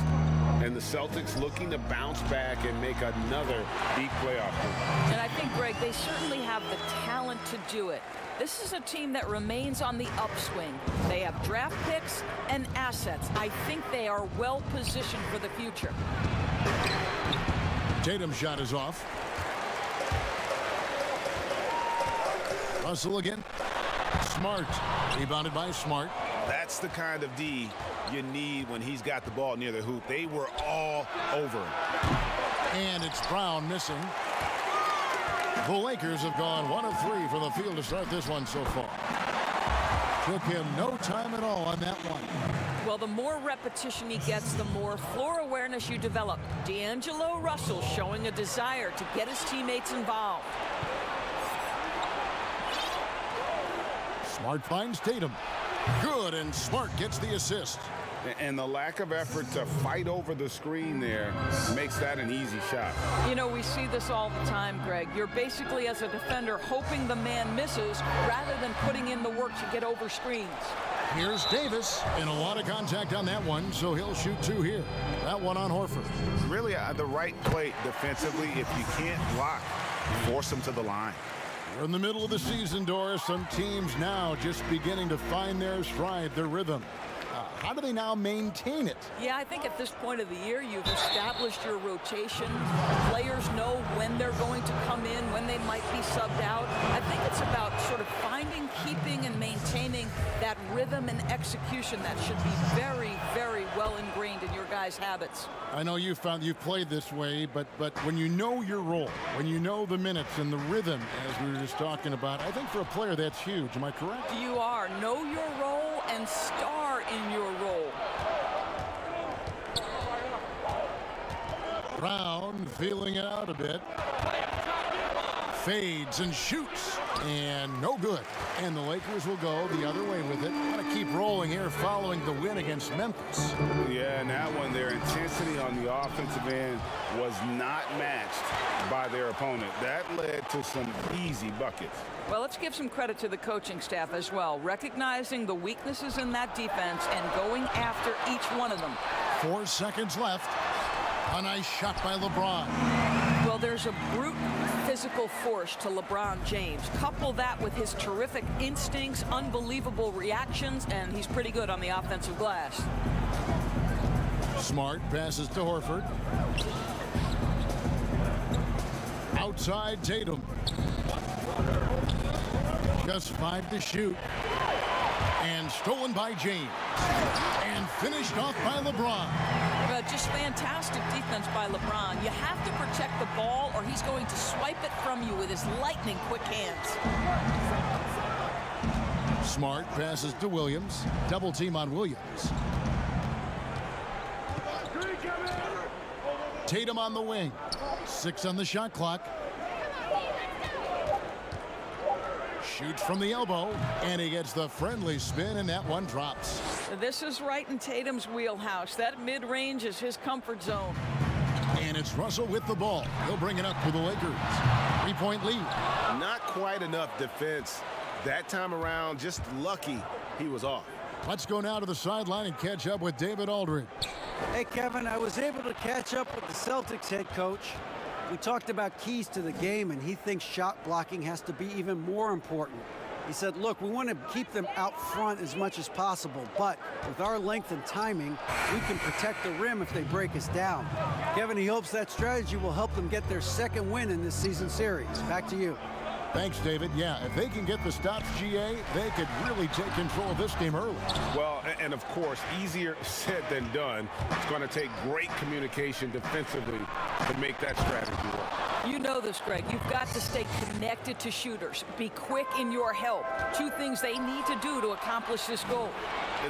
And the Celtics looking to bounce back and make another deep playoff run. And I think, Greg, they certainly have the talent to do it. This is a team that remains on the upswing. They have draft picks and assets. I think they are well positioned for the future. Tatum's shot is off. Russell again. Smart. Rebounded by Smart. That's the kind of D you need when he's got the ball near the hoop. They were all over him. And it's Brown missing. The Lakers have gone 1 of 3 from the field to start this one so far. Took him no time at all on that one. Well, the more repetition he gets, the more floor awareness you develop. D'Angelo Russell showing a desire to get his teammates involved. Smart finds Tatum. Good, and Smart gets the assist. And the lack of effort to fight over the screen there makes that an easy shot. You know, we see this all the time, Greg. You're basically, as a defender, hoping the man misses rather than putting in the work to get over screens. Here's Davis, and a lot of contact on that one, so he'll shoot 2 here. That one on Horford. Really the right play defensively. If you can't block, force him to the line. We're in the middle of the season, Doris. Some teams now just beginning to find their stride, their rhythm. How do they now maintain it? Yeah, I think at this point of the year, you've established your rotation. Players know when they're going to come in, when they might be subbed out. I think it's about sort of finding, keeping, and maintaining that rhythm and execution that should be very, very well ingrained in your guys' habits. I know you've played this way, but when you know your role, when you know the minutes and the rhythm, as we were just talking about, I think for a player that's huge. Am I correct? You are. Know your role and star in your role. Brown feeling it out a bit. Fades and shoots, and no good. And the Lakers will go the other way with it. Want to keep rolling here following the win against Memphis. Yeah, and that one, their intensity on the offensive end was not matched by their opponent. That led to some easy buckets. Well, let's give some credit to the coaching staff as well, recognizing the weaknesses in that defense and going after each one of them. 4 seconds left. A nice shot by LeBron. Well, there's a brute physical force to LeBron James. Couple that with his terrific instincts, unbelievable reactions, and he's pretty good on the offensive glass. Smart passes to Horford. Outside Tatum. Just 5 to shoot. And stolen by James. And finished off by LeBron. Just fantastic defense by LeBron. You have to protect the ball or he's going to swipe it from you with his lightning quick hands. Smart passes to Williams. Double team on Williams. Tatum on the wing. 6 on the shot clock. Shoots from the elbow, and he gets the friendly spin, and that one drops. This is right in Tatum's wheelhouse. That mid-range is his comfort zone. And it's Russell with the ball. He'll bring it up for the Lakers. 3-point lead. Not quite enough defense that time around. Just lucky he was off. Let's go now to the sideline and catch up with David Aldridge. Hey, Kevin, I was able to catch up with the Celtics head coach. We talked about keys to the game, and he thinks shot blocking has to be even more important. He said, look, we want to keep them out front as much as possible, but with our length and timing, we can protect the rim if they break us down. Kevin, he hopes that strategy will help them get their second win in this season series. Back to you. Thanks, David. Yeah, if they can get the stops, GA, they could really take control of this game early. Well, and of course, easier said than done. It's going to take great communication defensively to make that strategy work. You know this, Greg. You've got to stay connected to shooters. Be quick in your help. 2 things they need to do to accomplish this goal.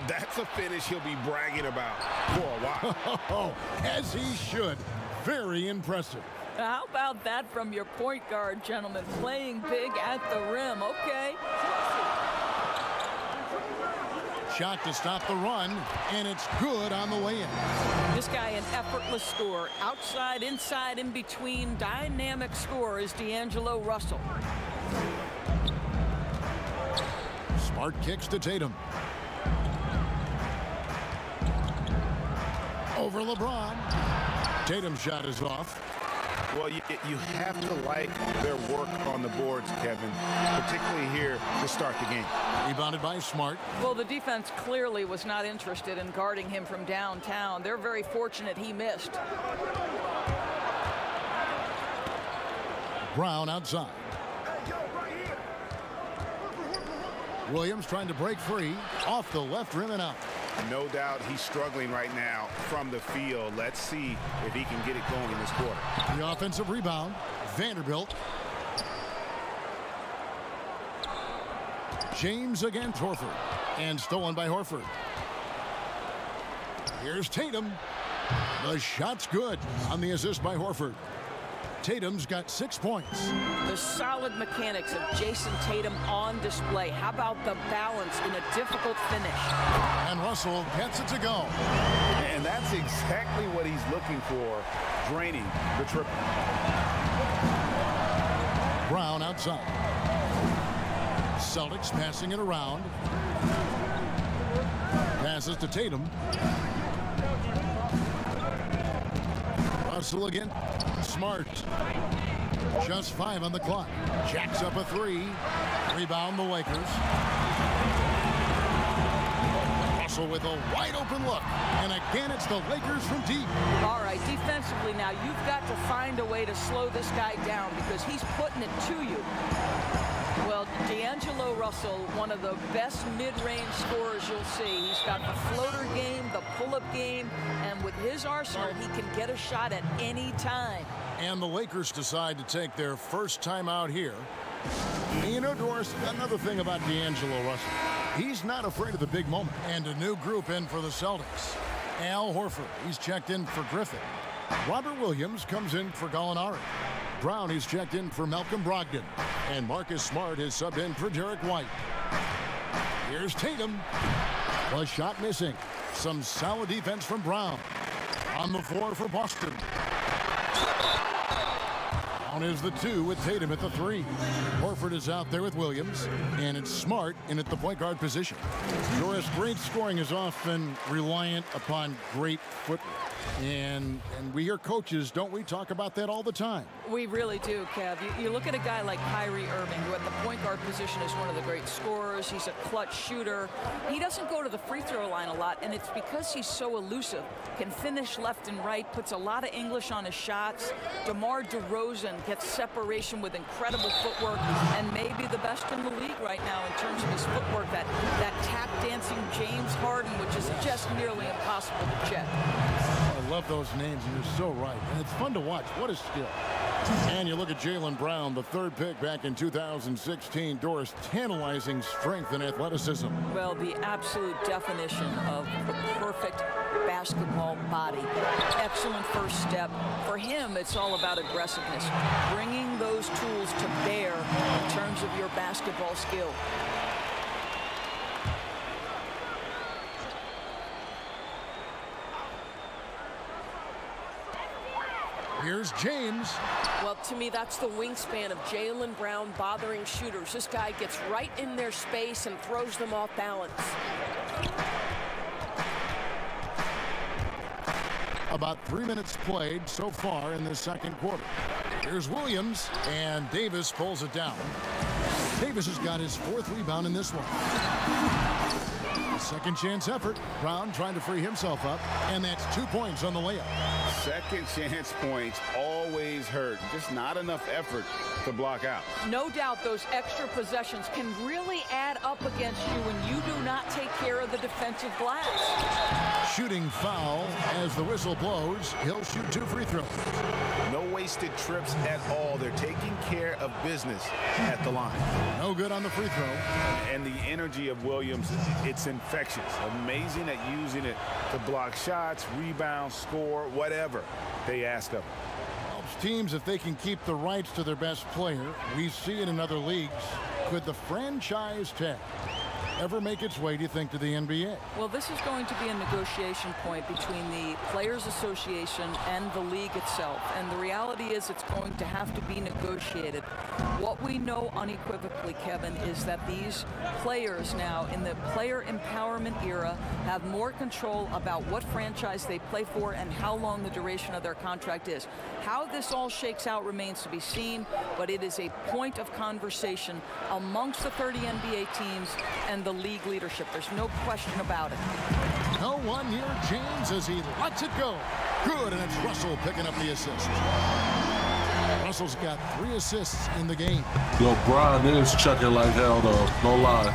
That's a finish he'll be bragging about for a while. As he should. Very impressive. How about that from your point guard, gentlemen? Playing big at the rim. Okay. Shot to stop the run, and it's good on the way in. This guy, an effortless scorer. Outside, inside, in between. Dynamic scorer is D'Angelo Russell. Smart kicks to Tatum. Over LeBron. Tatum's shot is off. Well, you have to like their work on the boards, Kevin, particularly here to start the game. Rebounded by Smart. Well, the defense clearly was not interested in guarding him from downtown. They're very fortunate he missed. Brown outside. Williams trying to break free. Off the left rim and out. No doubt he's struggling right now from the field. Let's see if he can get it going in this quarter. The offensive rebound. Vanderbilt. James against Horford. And stolen by Horford. Here's Tatum. The shot's good on the assist by Horford. Tatum's got 6 points. The solid mechanics of Jason Tatum on display. How about the balance in a difficult finish? And Russell gets it to go. And that's exactly what he's looking for, draining the triple. Brown outside. Celtics passing it around. Passes to Tatum. Russell again. Smart. Just 5 on the clock. Jacks up a 3. Rebound the Lakers. Russell with a wide open look. And again, it's the Lakers from deep. All right, defensively now, you've got to find a way to slow this guy down because he's putting it to you. Well, D'Angelo Russell, one of the best mid-range scorers you'll see. He's got the floater game, the pull-up game, and with his arsenal, he can get a shot at any time. And the Lakers decide to take their first time out here. You know, Doris, another thing about D'Angelo Russell, he's not afraid of the big moment. And a new group in for the Celtics. Al Horford, he's checked in for Griffin. Robert Williams comes in for Gallinari. Brown is checked in for Malcolm Brogdon. And Marcus Smart is subbed in for Derek White. Here's Tatum. A shot missing. Some solid defense from Brown. On the floor for Boston. Brown is the 2 with Tatum at the 3. Horford is out there with Williams. And it's Smart in at the point guard position. Doris, great scoring is often reliant upon great footwork. And we hear coaches, don't we, talk about that all the time? We really do, Kev. You look at a guy like Kyrie Irving, who at the point guard position is one of the great scorers. He's a clutch shooter. He doesn't go to the free throw line a lot, and it's because he's so elusive. Can finish left and right, puts a lot of English on his shots. DeMar DeRozan gets separation with incredible footwork, and maybe the best in the league right now in terms of his footwork. That tap dancing James Harden, which is just nearly impossible to check. I love those names, and you're so right. And it's fun to watch. What a skill. And you look at Jaylen Brown, the 3rd pick back in 2016. Doris, tantalizing strength and athleticism. Well, the absolute definition of the perfect basketball body. Excellent first step. For him, it's all about aggressiveness. Bringing those tools to bear in terms of your basketball skill. Here's James. Well, to me, that's the wingspan of Jaylen Brown bothering shooters. This guy gets right in their space and throws them off balance. About 3 minutes played so far in the second quarter. Here's Williams, and Davis pulls it down. Davis has got his 4th rebound in this one. Second chance effort. Brown trying to free himself up, and that's 2 points on the layup. Second chance points always hurt. Just not enough effort to block out. No doubt those extra possessions can really add up against you when you do not take care of the defensive glass. Shooting foul as the whistle blows. He'll shoot 2 free throws. No wasted trips at all. They're taking care of business at the line. No good on the free throw. And the energy of Williams, it's infectious. Amazing at using it to block shots, rebound, score, whatever they ask of him. Helps teams if they can keep the rights to their best player. We see it in other leagues. Could the franchise tag ever make its way, do you think, to the NBA? Well, this is going to be a negotiation point between the Players Association and the league itself. And the reality is it's going to have to be negotiated. What we know unequivocally, Kevin, is that these players now in the player empowerment era have more control about what franchise they play for and how long the duration of their contract is. How this all shakes out remains to be seen, but it is a point of conversation amongst the 30 NBA teams and the league leadership. There's no question about it. No one near James as he lets it go. Good, and it's Russell picking up the assist. Russell's got 3 assists in the game. Yo, Brian is chucking like hell, though. No lie.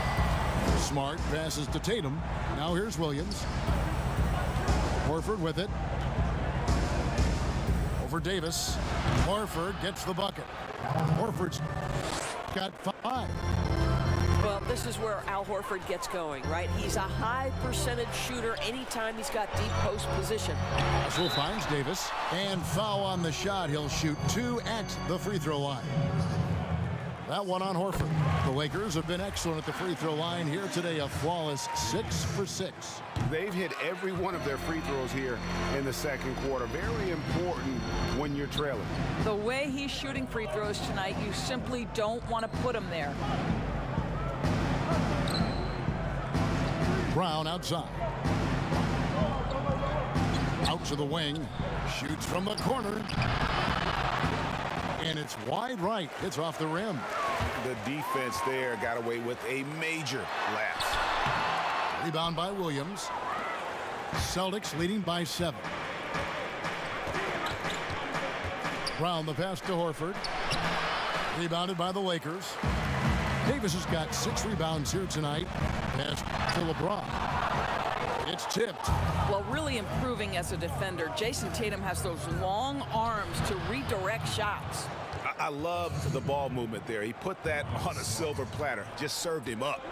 Smart passes to Tatum. Now here's Williams. Horford with it. Over Davis. Horford gets the bucket. Horford's got 5. Well, this is where Al Horford gets going, right? He's a high percentage shooter anytime he's got deep post position. Russell finds Davis, and foul on the shot. He'll shoot 2 at the free throw line. That one on Horford. The Lakers have been excellent at the free throw line here today, a flawless 6 for 6. They've hit every one of their free throws here in the second quarter. Very important when you're trailing. The way he's shooting free throws tonight, you simply don't want to put him there. Brown outside. Out to the wing. Shoots from the corner. And it's wide right. It's off the rim. The defense there got away with a major lapse. Rebound by Williams. Celtics leading by 7. Brown the pass to Horford. Rebounded by the Lakers. Davis has got 6 rebounds here tonight. Pass to LeBron. It's tipped. Well, really improving as a defender. Jason Tatum has those long arms to redirect shots. I love the ball movement there. He put that on a silver platter. Just served him up.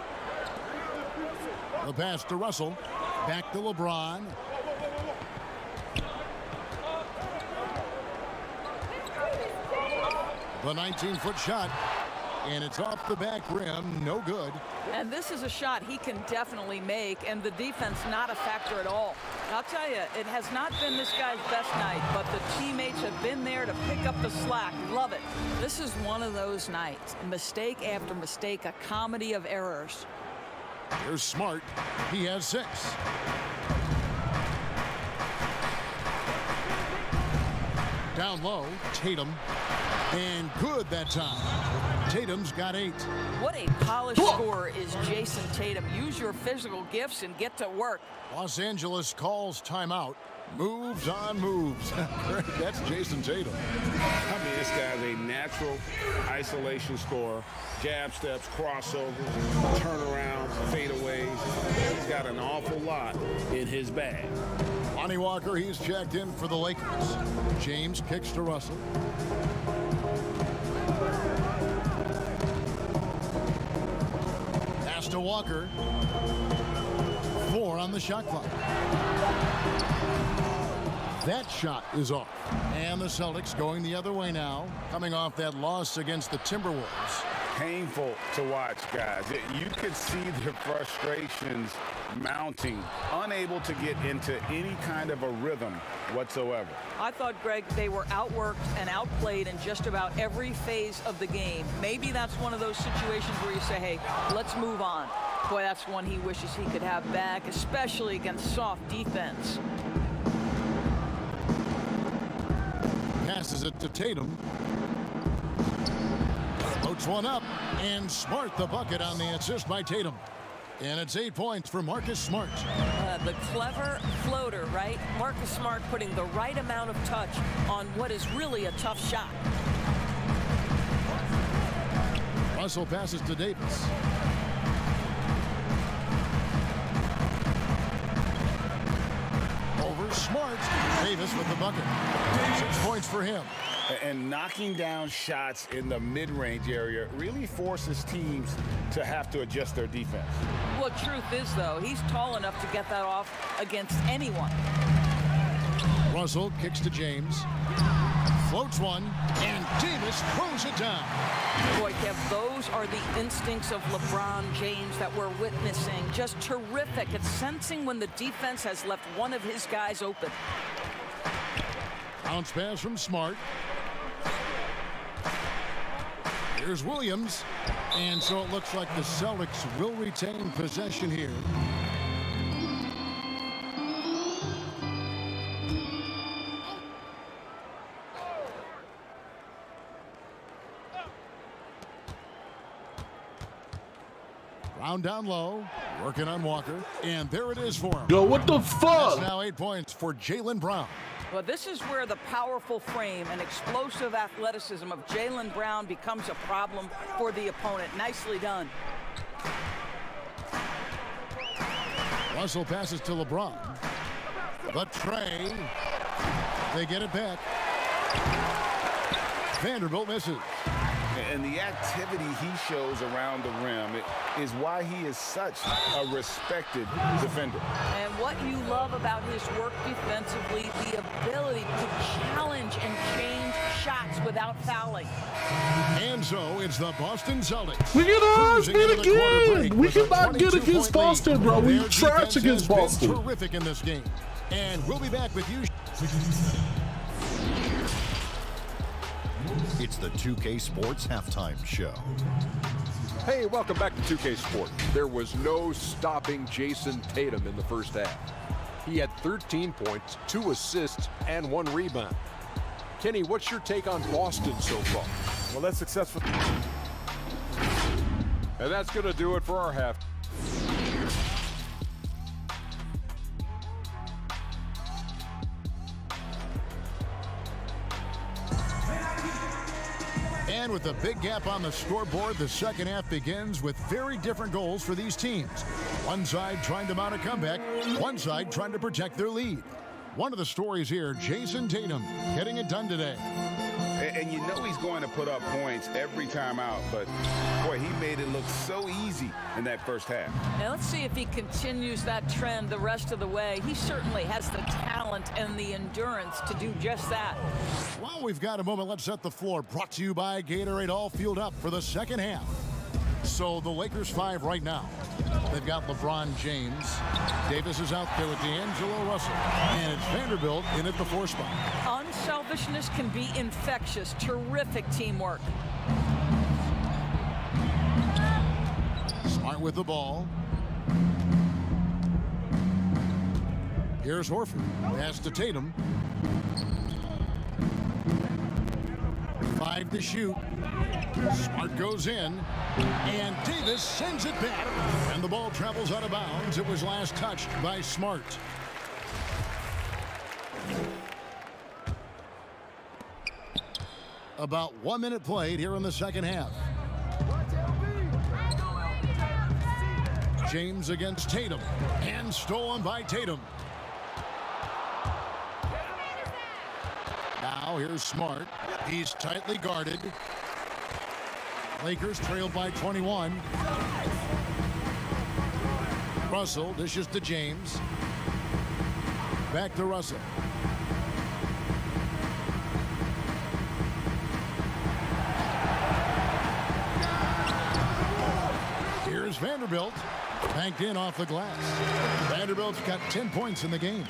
The pass to Russell. Back to LeBron. The 19-foot shot. And it's off the back rim. No good. And this is a shot he can definitely make, and the defense not a factor at all. I'll tell you, it has not been this guy's best night, but the teammates have been there to pick up the slack. Love it. This is one of those nights. Mistake after mistake, a comedy of errors. Here's Smart. He has 6. Down low, Tatum. And good that time. Tatum's got 8. What a polished scorer is Jason Tatum. Use your physical gifts and get to work. Los Angeles calls timeout. Moves on moves. That's Jason Tatum. I mean, this guy's a natural isolation scorer. Jab steps, crossovers, turnarounds, fadeaways. He's got an awful lot in his bag. Lonnie Walker, he's checked in for the Lakers. James kicks to Russell. Pass to Walker. 4 on the shot clock. That shot is off. And the Celtics going the other way now, coming off that loss against the Timberwolves. Painful to watch, guys. You could see their frustrations mounting, unable to get into any kind of a rhythm whatsoever. I thought, Greg, they were outworked and outplayed in just about every phase of the game. Maybe that's one of those situations where you say, hey, let's move on. Boy, that's one he wishes he could have back, especially against soft defense. Passes it to Tatum. puts one up, and Smart the bucket on the assist by Tatum. And it's 8 points for Marcus Smart. The clever floater, right? Marcus Smart putting the right amount of touch on what is really a tough shot. Russell passes to Davis. Over Smart. Davis with the bucket. 6 points for him. And knocking down shots in the mid-range area really forces teams to have to adjust their defense. Well, truth is, though, he's tall enough to get that off against anyone. Russell kicks to James. Floats one, and Davis throws it down. Boy, Kev, those are the instincts of LeBron James that we're witnessing. Just terrific at sensing when the defense has left one of his guys open. Bounce pass from Smart. Here's Williams. And so it looks like the Celtics will retain possession here. Brown down low, working on Walker, and there it is for him. Yo, what the fuck? That's now 8 points for Jaylen Brown. Well, this is where the powerful frame and explosive athleticism of Jaylen Brown becomes a problem for the opponent. Nicely done. Russell passes to LeBron. The tray. They get it back. Vanderbilt misses. And the activity he shows around the rim is why he is such a respected defender. And what you love about his work defensively, the ability to challenge and change shots without fouling. And so it's the Boston Celtics. We get us beat again. We cannot get against Boston, bro. We trash against Boston. Terrific in this game. And we'll be back with you. It's the 2K Sports Halftime Show. Hey, welcome back to 2K Sports. There was no stopping Jason Tatum in the first half. He had 13 points, 2 assists, and 1 rebound. Kenny, what's your take on Boston so far? Well, that's successful. And that's going to do it for our half. And with a big gap on the scoreboard, the second half begins with very different goals for these teams. One side trying to mount a comeback, one side trying to protect their lead. One of the stories here, Jason Tatum getting it done today. And you know he's going to put up points every time out, but boy, he made it look so easy in that first half. Now let's see if he continues that trend the rest of the way. He certainly has the talent and the endurance to do just that. While we've got a moment, let's set the floor. Brought to you by Gatorade, all fueled up for the second half. So the Lakers 5 right now. They've got LeBron James. Davis is out there with D'Angelo Russell. And it's Vanderbilt in at the 4 spot. Unselfishness can be infectious. Terrific teamwork. Smart with the ball. Here's Horford. Pass to Tatum. 5 to shoot. Smart goes in. And Davis sends it back. And the ball travels out of bounds. It was last touched by Smart. About 1 minute played here in the second half. James against Tatum. And stolen by Tatum. Now here's Smart. He's tightly guarded. Lakers trailed by 21. Russell dishes to James. Back to Russell. Here's Vanderbilt. Banked in off the glass. Vanderbilt's got 10 points in the game.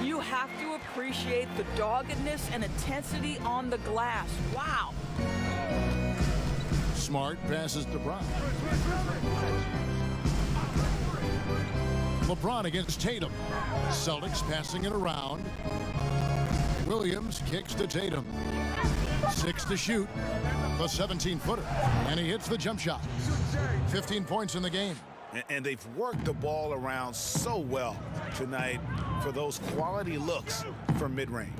You have to appreciate the doggedness and intensity on the glass. Wow. Smart passes to Brown. LeBron against Tatum. Celtics passing it around. Williams kicks to Tatum. 6 to shoot. The 17-footer. And he hits the jump shot. 15 points in the game. And they've worked the ball around so well tonight for those quality looks from mid-range.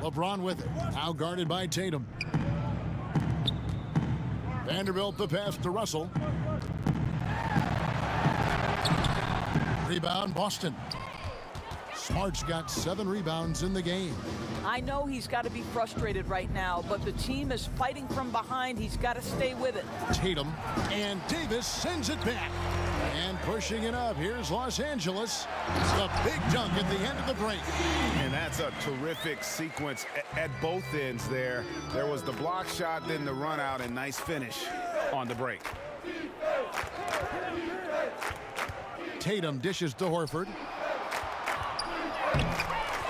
LeBron with it. Now guarded by Tatum. Vanderbilt the pass to Russell. Rebound Boston. Smart's got 7 rebounds in the game. I know he's got to be frustrated right now, but the team is fighting from behind. He's got to stay with it. Tatum, and Davis sends it back. And pushing it up, here's Los Angeles. The big dunk at the end of the break. And that's a terrific sequence at both ends there. There was the block shot, then the run out, and nice finish on the break. Tatum dishes to Horford.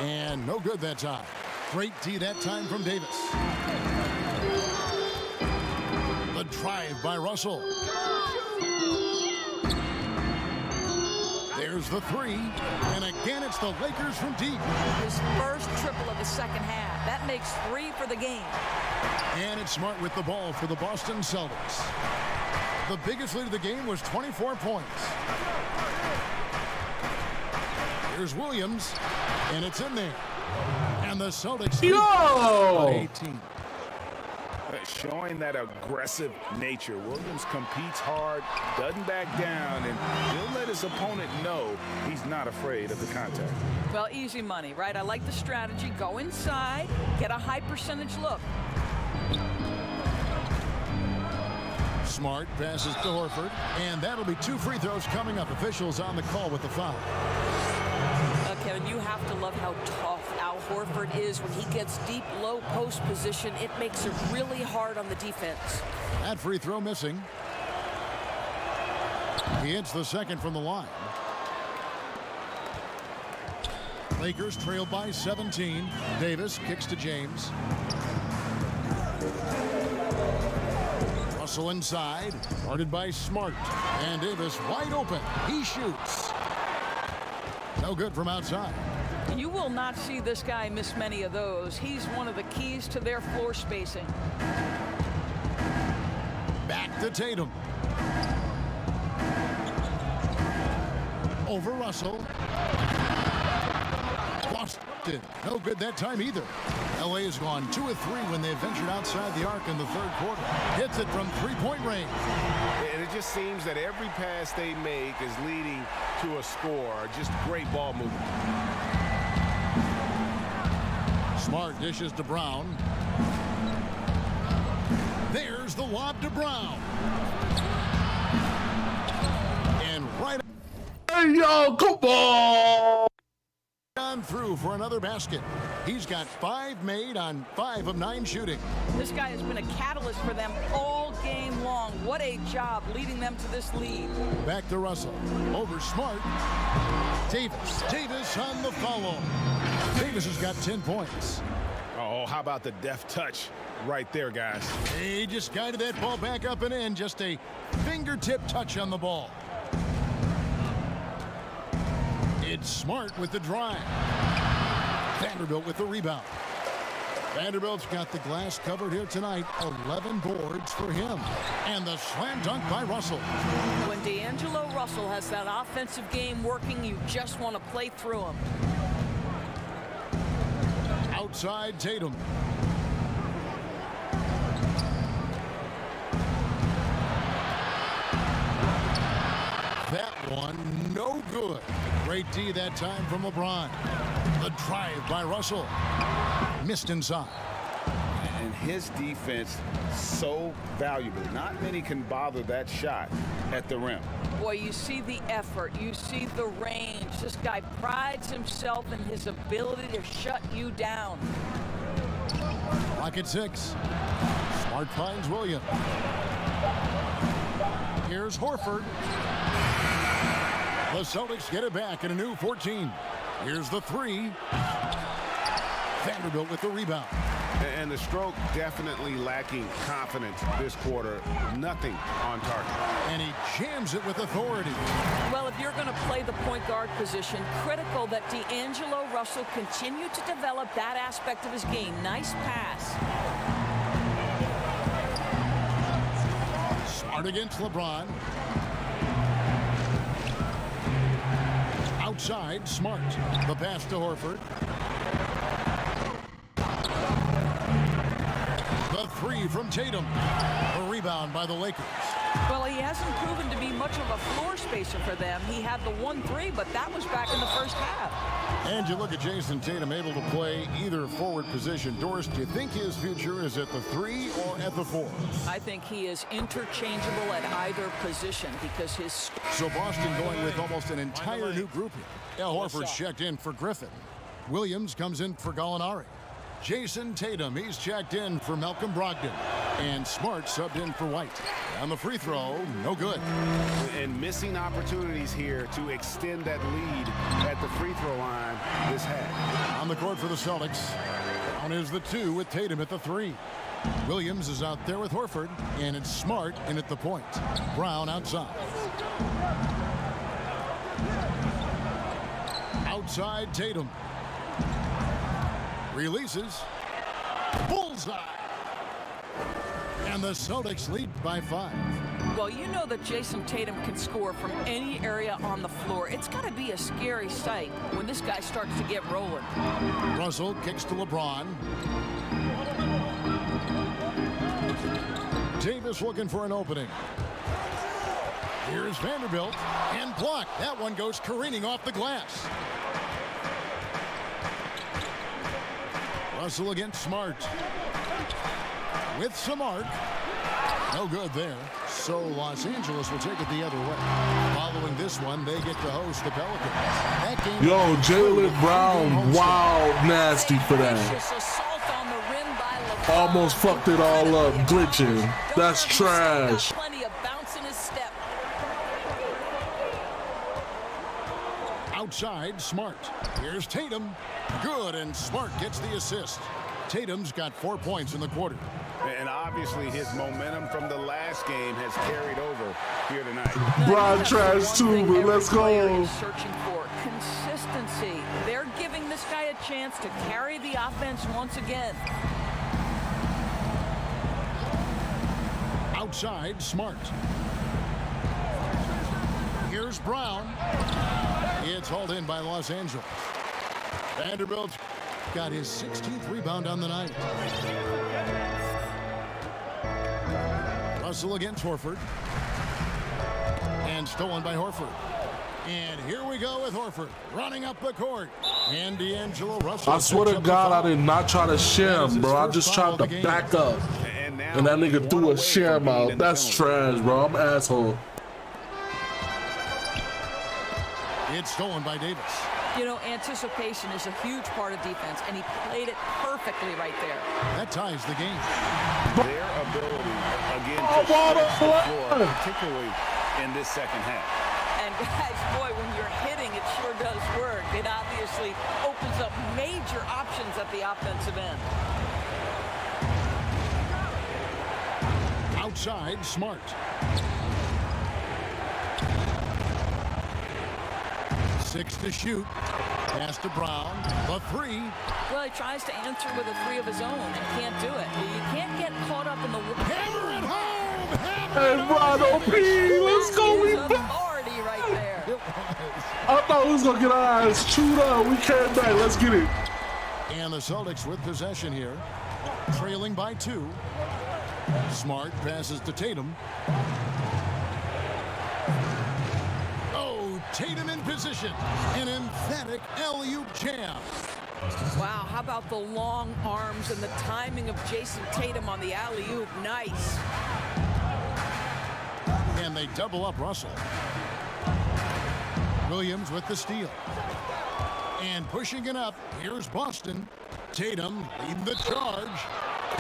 And no good that time. Great D that time from Davis. The drive by Russell. There's the 3. And again, it's the Lakers from deep. His first triple of the second half. That makes 3 for the game. And it's Smart with the ball for the Boston Celtics. The biggest lead of the game was 24 points. Here's Williams, and it's in there. And the Celtics Yo! 18. Showing that aggressive nature. Williams competes hard, doesn't back down, and he'll let his opponent know he's not afraid of the contact. Well, easy money, right? I like the strategy. Go inside, get a high percentage look. Smart passes to Horford, and that'll be 2 free throws coming up. Officials on the call with the foul. Kevin, you have to love how tough Al Horford is when he gets deep, low post position. It makes it really hard on the defense. That free throw missing. He hits the second from the line. Lakers trail by 17. Davis kicks to James. Russell inside, guarded by Smart. And Davis wide open. He shoots. No good from outside. You will not see this guy miss many of those. He's one of the keys to their floor spacing. Back to Tatum. Over Russell. Boston. No good that time either. LA has gone 2 of 3 when they ventured outside the arc in the third quarter. Hits it from 3-point range. And it just seems that every pass they make is leading to a score. Just great ball movement. Smart dishes to Brown. There's the lob to Brown. And right Hey, yo, come on! on through for another basket. He's got 5 made on 5 of 9 shooting. This guy has been a catalyst for them all game long. What a job leading them to this lead. Back to Russell. Over Smart. Davis on the follow. Davis has got 10 points. Oh, how about the deft touch right there, guys? He just guided that ball back up and in. Just a fingertip touch on the ball. It's Smart with the drive. Vanderbilt with the rebound. Vanderbilt's got the glass covered here tonight. 11 boards for him. And the slam dunk by Russell. When D'Angelo Russell has that offensive game working, you just want to play through him. Outside Tatum. That one, no good. Great D that time from LeBron. The drive by Russell. Missed inside. And his defense so valuable. Not many can bother that shot at the rim. Boy, you see the effort. You see the range. This guy prides himself in his ability to shut you down. Clock at 6. Smart finds Williams. Here's Horford. The Celtics get it back in a new 14. Here's the 3. Vanderbilt with the rebound. And the stroke definitely lacking confidence this quarter. Nothing on target. And he jams it with authority. Well, if you're going to play the point guard position, critical that D'Angelo Russell continue to develop that aspect of his game. Nice pass. Smart against LeBron. Outside, Smart. The pass to Horford. The three from Tatum. A rebound by the Lakers. Well, he hasn't proven to be much of a floor spacer for them. He had the 1-3, but that was back in the first half. And you look at Jason Tatum able to play either forward position. Doris, do you think his future is at the 3 or at the 4? I think he is interchangeable at either position because his... So Boston going with almost an entire new grouping. Al Horford's checked in for Griffin. Williams comes in for Gallinari. Jason Tatum, he's checked in for Malcolm Brogdon. And Smart subbed in for White. On the free throw, no good. And missing opportunities here to extend that lead at the free throw line this half. On the court for the Celtics. On is the 2 with Tatum at the 3. Williams is out there with Horford. And it's Smart in at the point. Brown outside. Outside Tatum. Releases. Bullseye. And the Celtics lead by 5. Well, you know that Jason Tatum can score from any area on the floor. It's got to be a scary sight when this guy starts to get rolling. Russell kicks to LeBron. Davis looking for an opening. Here's Vanderbilt. And blocked. That one goes careening off the glass. Russell against Smart. With some arc. No good there. So Los Angeles will take it the other way. Following this one, they get to host the Pelicans. That game. Yo, Jaylen Brown, wow, nasty for that. Almost fucked it all up, glitching. That's trash. Plenty of bounce in his step. Outside, Smart. Here's Tatum. Good, and Smart gets the assist. Tatum's got 4 points in the quarter. And obviously his momentum from the last game has carried over here tonight. Brown trash too, but let's go. Searching for consistency. They're giving this guy a chance to carry the offense once again. Outside, Smart. Here's Brown. It's hauled in by Los Angeles. Vanderbilt got his 16th rebound on the night. Russell against Horford. And stolen by Horford. And here we go with Horford running up the court. And D'Angelo Russell. I swear to God, I did not try to shim, bro. I just tried to back up. And that nigga threw a shim out. That's trash, bro. I'm an asshole. It's stolen by Davis. You know, anticipation is a huge part of defense, and he played it perfectly right there. That ties the game. Their ability, again, to stretch the floor, particularly in this second half. And guys, boy, when you're hitting, it sure does work. It obviously opens up major options at the offensive end. Outside, Smart. 6 to shoot. Pass to Brown. The 3. Well, he tries to answer with a 3 of his own and can't do it. You can't get caught up in the... Hammer it home! Hey, Rondo P, let's go. We authority right there. I thought we was going to get our eyes chewed up. We came back. Let's get it. And the Celtics with possession here. Trailing by 2. Smart passes to Tatum. Tatum in position. An emphatic alley-oop jam. Wow, how about the long arms and the timing of Jason Tatum on the alley-oop? Nice. And they double up Russell. Williams with the steal. And pushing it up, here's Boston. Tatum leading the charge.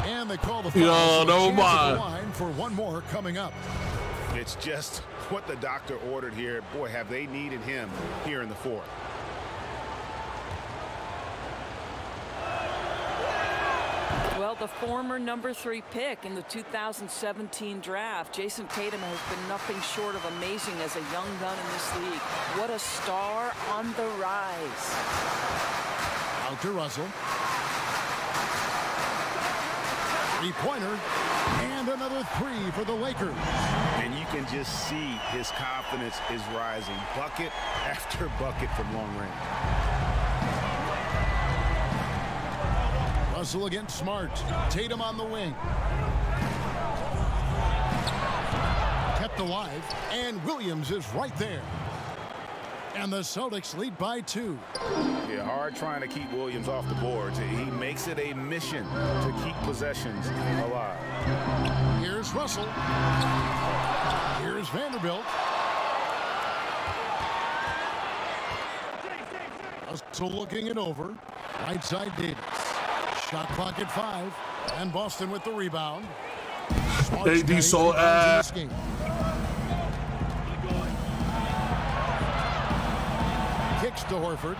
And they call the foul. Yo, no mind. Line for one more coming up. It's just what the doctor ordered here. Boy, have they needed him here in the fourth. Well, the former #3 pick in the 2017 draft, Jason Tatum has been nothing short of amazing as a young gun in this league. What a star on the rise. Out to Russell. Three-pointer, and another three for the Lakers. And you can just see his confidence is rising. Bucket after bucket from long range. Russell against Smart. Tatum on the wing. Kept alive, and Williams is right there. And the Celtics lead by 2. Yeah, hard trying to keep Williams off the boards. He makes it a mission to keep possessions alive. Here's Russell. Here's Vanderbilt. Russell looking it over. Right side Davis. Shot clock at 5. And Boston with the rebound. AD so ass. Kicks to Horford.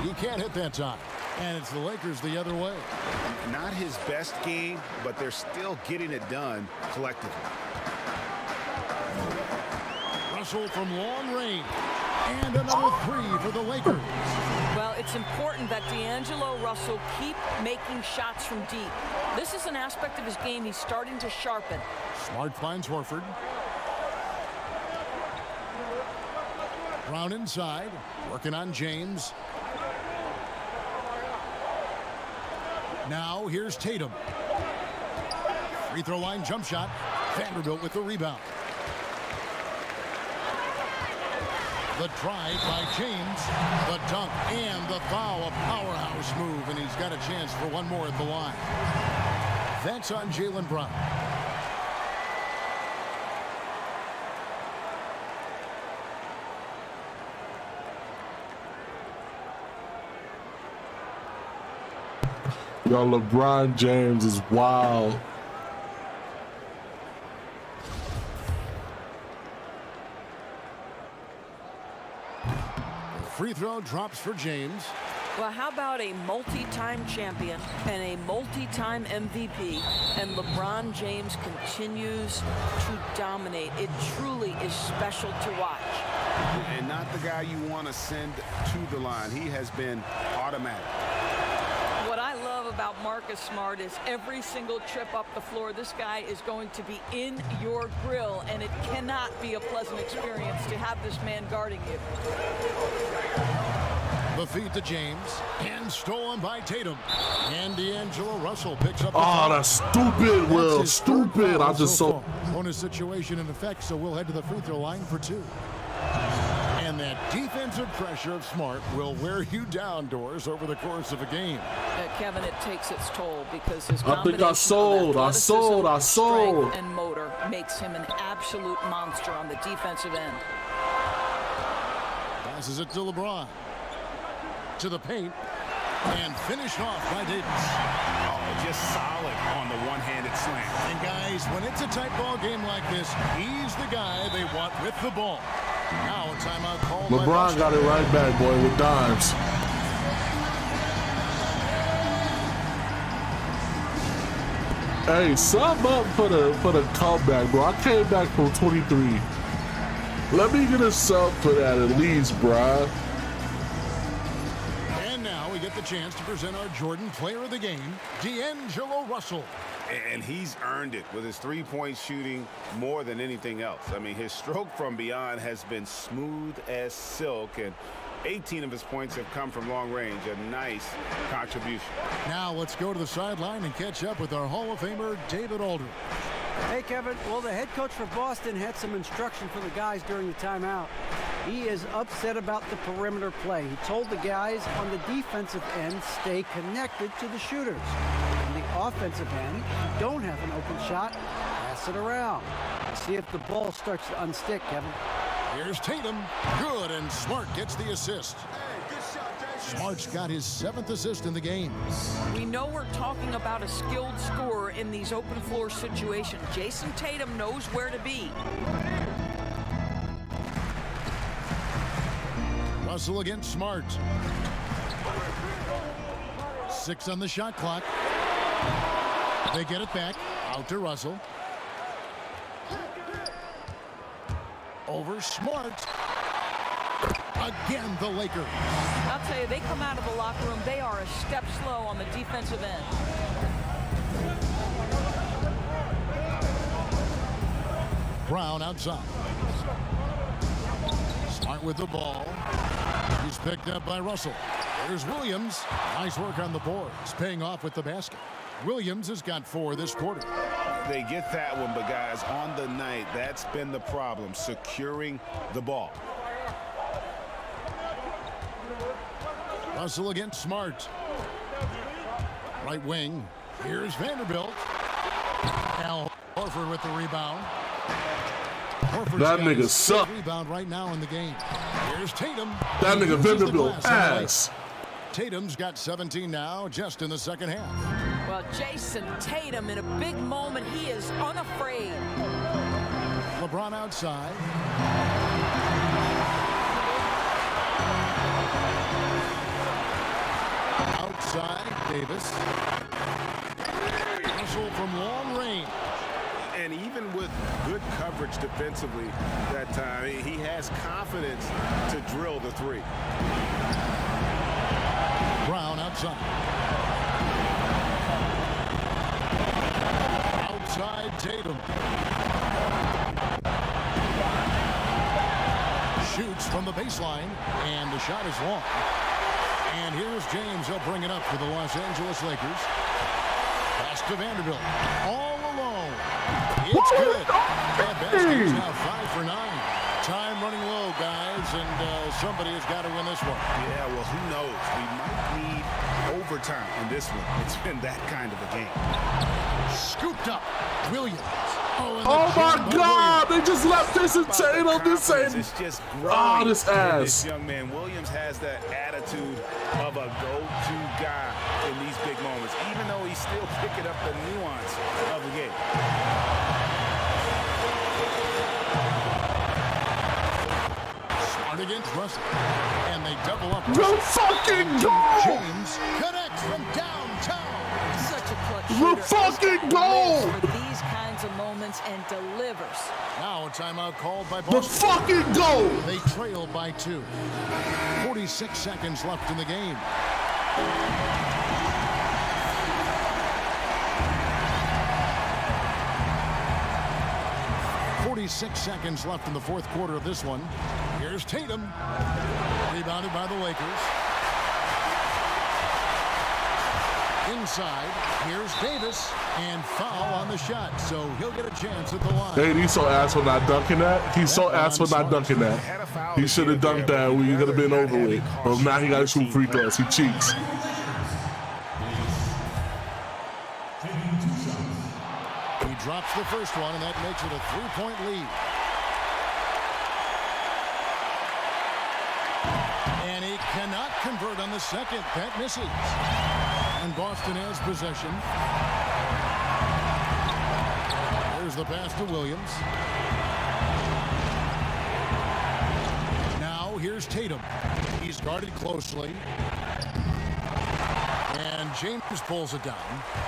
He can't hit that time. And it's the Lakers the other way. Not his best game, but they're still getting it done collectively. Russell from long range. And another three for the Lakers. Well, it's important that D'Angelo Russell keep making shots from deep. This is an aspect of his game he's starting to sharpen. Smart finds Horford. Brown inside, working on James. Now here's Tatum. Free throw line jump shot. Vanderbilt with the rebound. The drive by James. The dunk and the foul. A powerhouse move, and he's got a chance for one more at the line. That's on Jaylen Brown. Yo, LeBron James is wild. Free throw drops for James. Well, how about a multi-time champion and a multi-time MVP, and LeBron James continues to dominate. It truly is special to watch. And not the guy you want to send to the line. He has been automatic. What I love about Marcus Smart is every single trip up the floor, this guy is going to be in your grill, and it cannot be a pleasant experience to have this man guarding you. The feed to James, and stolen by Tatum. And D'Angelo Russell picks up the Oh, that's stupid, Will. Stupid. I just saw. Bonus situation in effect, so we'll head to the free throw line for 2. And that defensive pressure of Smart will wear you down, Doors, over the course of a game. Kevin, it takes its toll because his I think I sold. strength and motor makes him an absolute monster on the defensive end. Passes it to LeBron. To the paint. And finished off by Davis. Oh, just solid on the one-handed slam. And guys, when it's a tight ball game like this, he's the guy they want with the ball. Now a timeout call. LeBron got it right back, boy, with dimes. Hey, sum up for the comeback, bro. I came back from 23. Let me get a sub for that at least, bro. And now we get the chance to present our Jordan Player of the Game, D'Angelo Russell. And he's earned it with his three-point shooting more than anything else. I mean, his stroke from beyond has been smooth as silk, and 18 of his points have come from long range. A nice contribution. Now let's go to the sideline and catch up with our Hall of Famer, David Aldridge. Hey, Kevin. Well, the head coach for Boston had some instruction for the guys during the timeout. He is upset about the perimeter play. He told the guys on the defensive end, stay connected to the shooters. On the offensive end, if you don't have an open shot, pass it around. See if the ball starts to unstick, Kevin. Here's Tatum. Good, and Smart gets the assist. Smart's got his 7th assist in the game. We know we're talking about a skilled scorer in these open floor situations. Jason Tatum knows where to be. Russell against Smart. 6 on the shot clock. They get it back. Out to Russell. Over Smart. Again, the Lakers. I'll tell you, they come out of the locker room, they are a step slow on the defensive end. Brown outside. Smart with the ball. He's picked up by Russell. There's Williams. Nice work on the boards, paying off with the basket. Williams has got 4 this quarter. They get that one, but guys, on the night, that's been the problem, securing the ball. Russell against Smart. Right wing. Here's Vanderbilt. Al Horford with the rebound. That nigga suck. Rebound right now in the game. Here's Tatum. That nigga Vanderbilt ass. Tatum's got 17 now, just in the second half. Well, Jason Tatum, in a big moment, he is unafraid. LeBron outside. Outside, Davis. Russell from long range. And even with good coverage defensively that time, he has confidence to drill the 3. Brown outside. Outside Tatum. Shoots from the baseline, and the shot is long. And here's James. He'll bring it up for the Los Angeles Lakers. Pass to Vanderbilt. All alone. It's good. That basket's now 5 for 9. Time running low, guys, and somebody has got to win this one. Yeah, well, who knows? We might need overtime in this one. It's been that kind of a game. Scooped up. Williams. Oh my God! They just left this and Tatum. This ain't. It's just oh, this ass. This young man Williams has that attitude of a go-to guy in these big moments, even though he's still picking up the nuance of the game. Smart against Russell, and they double up. The fucking goal! James connects from downtown. Such a clutch The shooter. fucking goal! For these kinds of moments and delivers. Now a timeout called by The Boston. fucking goal! They trail by 2. 46 seconds left in the game. Seconds left in the fourth quarter of this one. Here's Tatum. Rebounded by the Lakers. Inside. Here's Davis. And foul on the shot. So he'll get a chance at the line. Hey, he's so ass for not dunking that. He's so ass for not dunking that. He should have dunked that. We could have been over with. But now he got to shoot free throws. He cheats. Drops the first one, and that makes it a 3-point lead. And he cannot convert on the second. That misses. And Boston has possession. There's the pass to Williams. Now here's Tatum. He's guarded closely. And James pulls it down.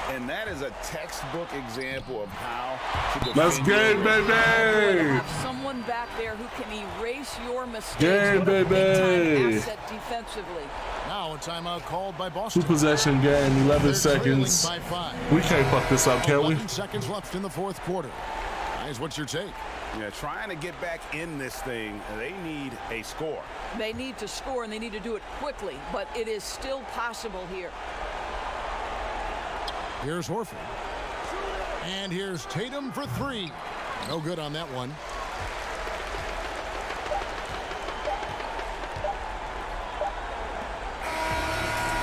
And that is a textbook example of how to defend. Let's game, baby! Have someone back there who can erase your mistakes. Game, baby! Asset defensively. Now a timeout called by Boston. 2 possession game, 11 seconds. By 5. We can't fuck this up, can we? 11 seconds left in the fourth quarter. Guys, what's your take? Yeah, trying to get back in this thing, they need a score. They need to score, and they need to do it quickly, but it is still possible here. Here's Horford. And here's Tatum for 3. No good on that one.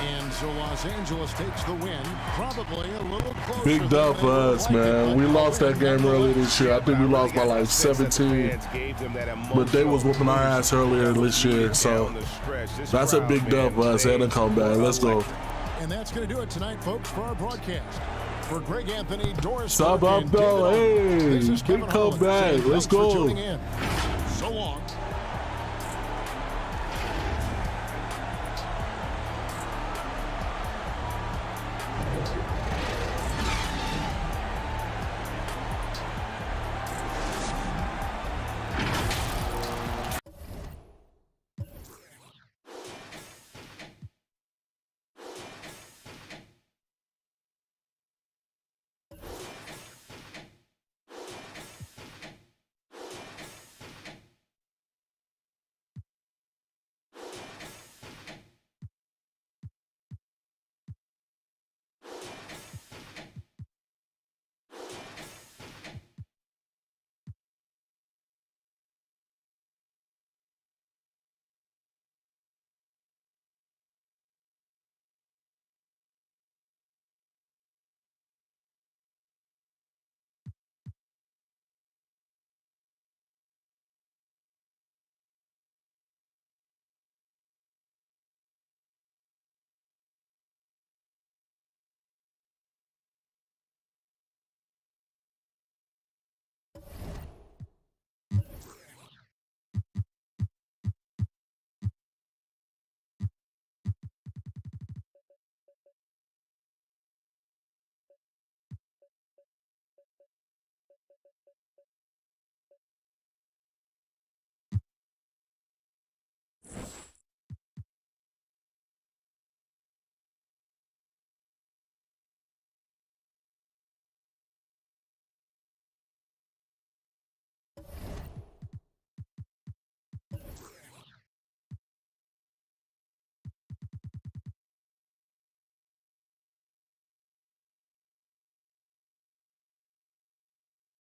And so Los Angeles takes the win, probably a little closer. Big dub for us, man. We lost that game earlier this year. I think we lost by like 17. But they was whooping our ass earlier this year. So that's a big dub for us and a comeback. Let's go. And that's going to do it tonight, folks, for our broadcast. For Greg Anthony, Doris, Sub up, though. Hey, big comeback. Let's go. So long.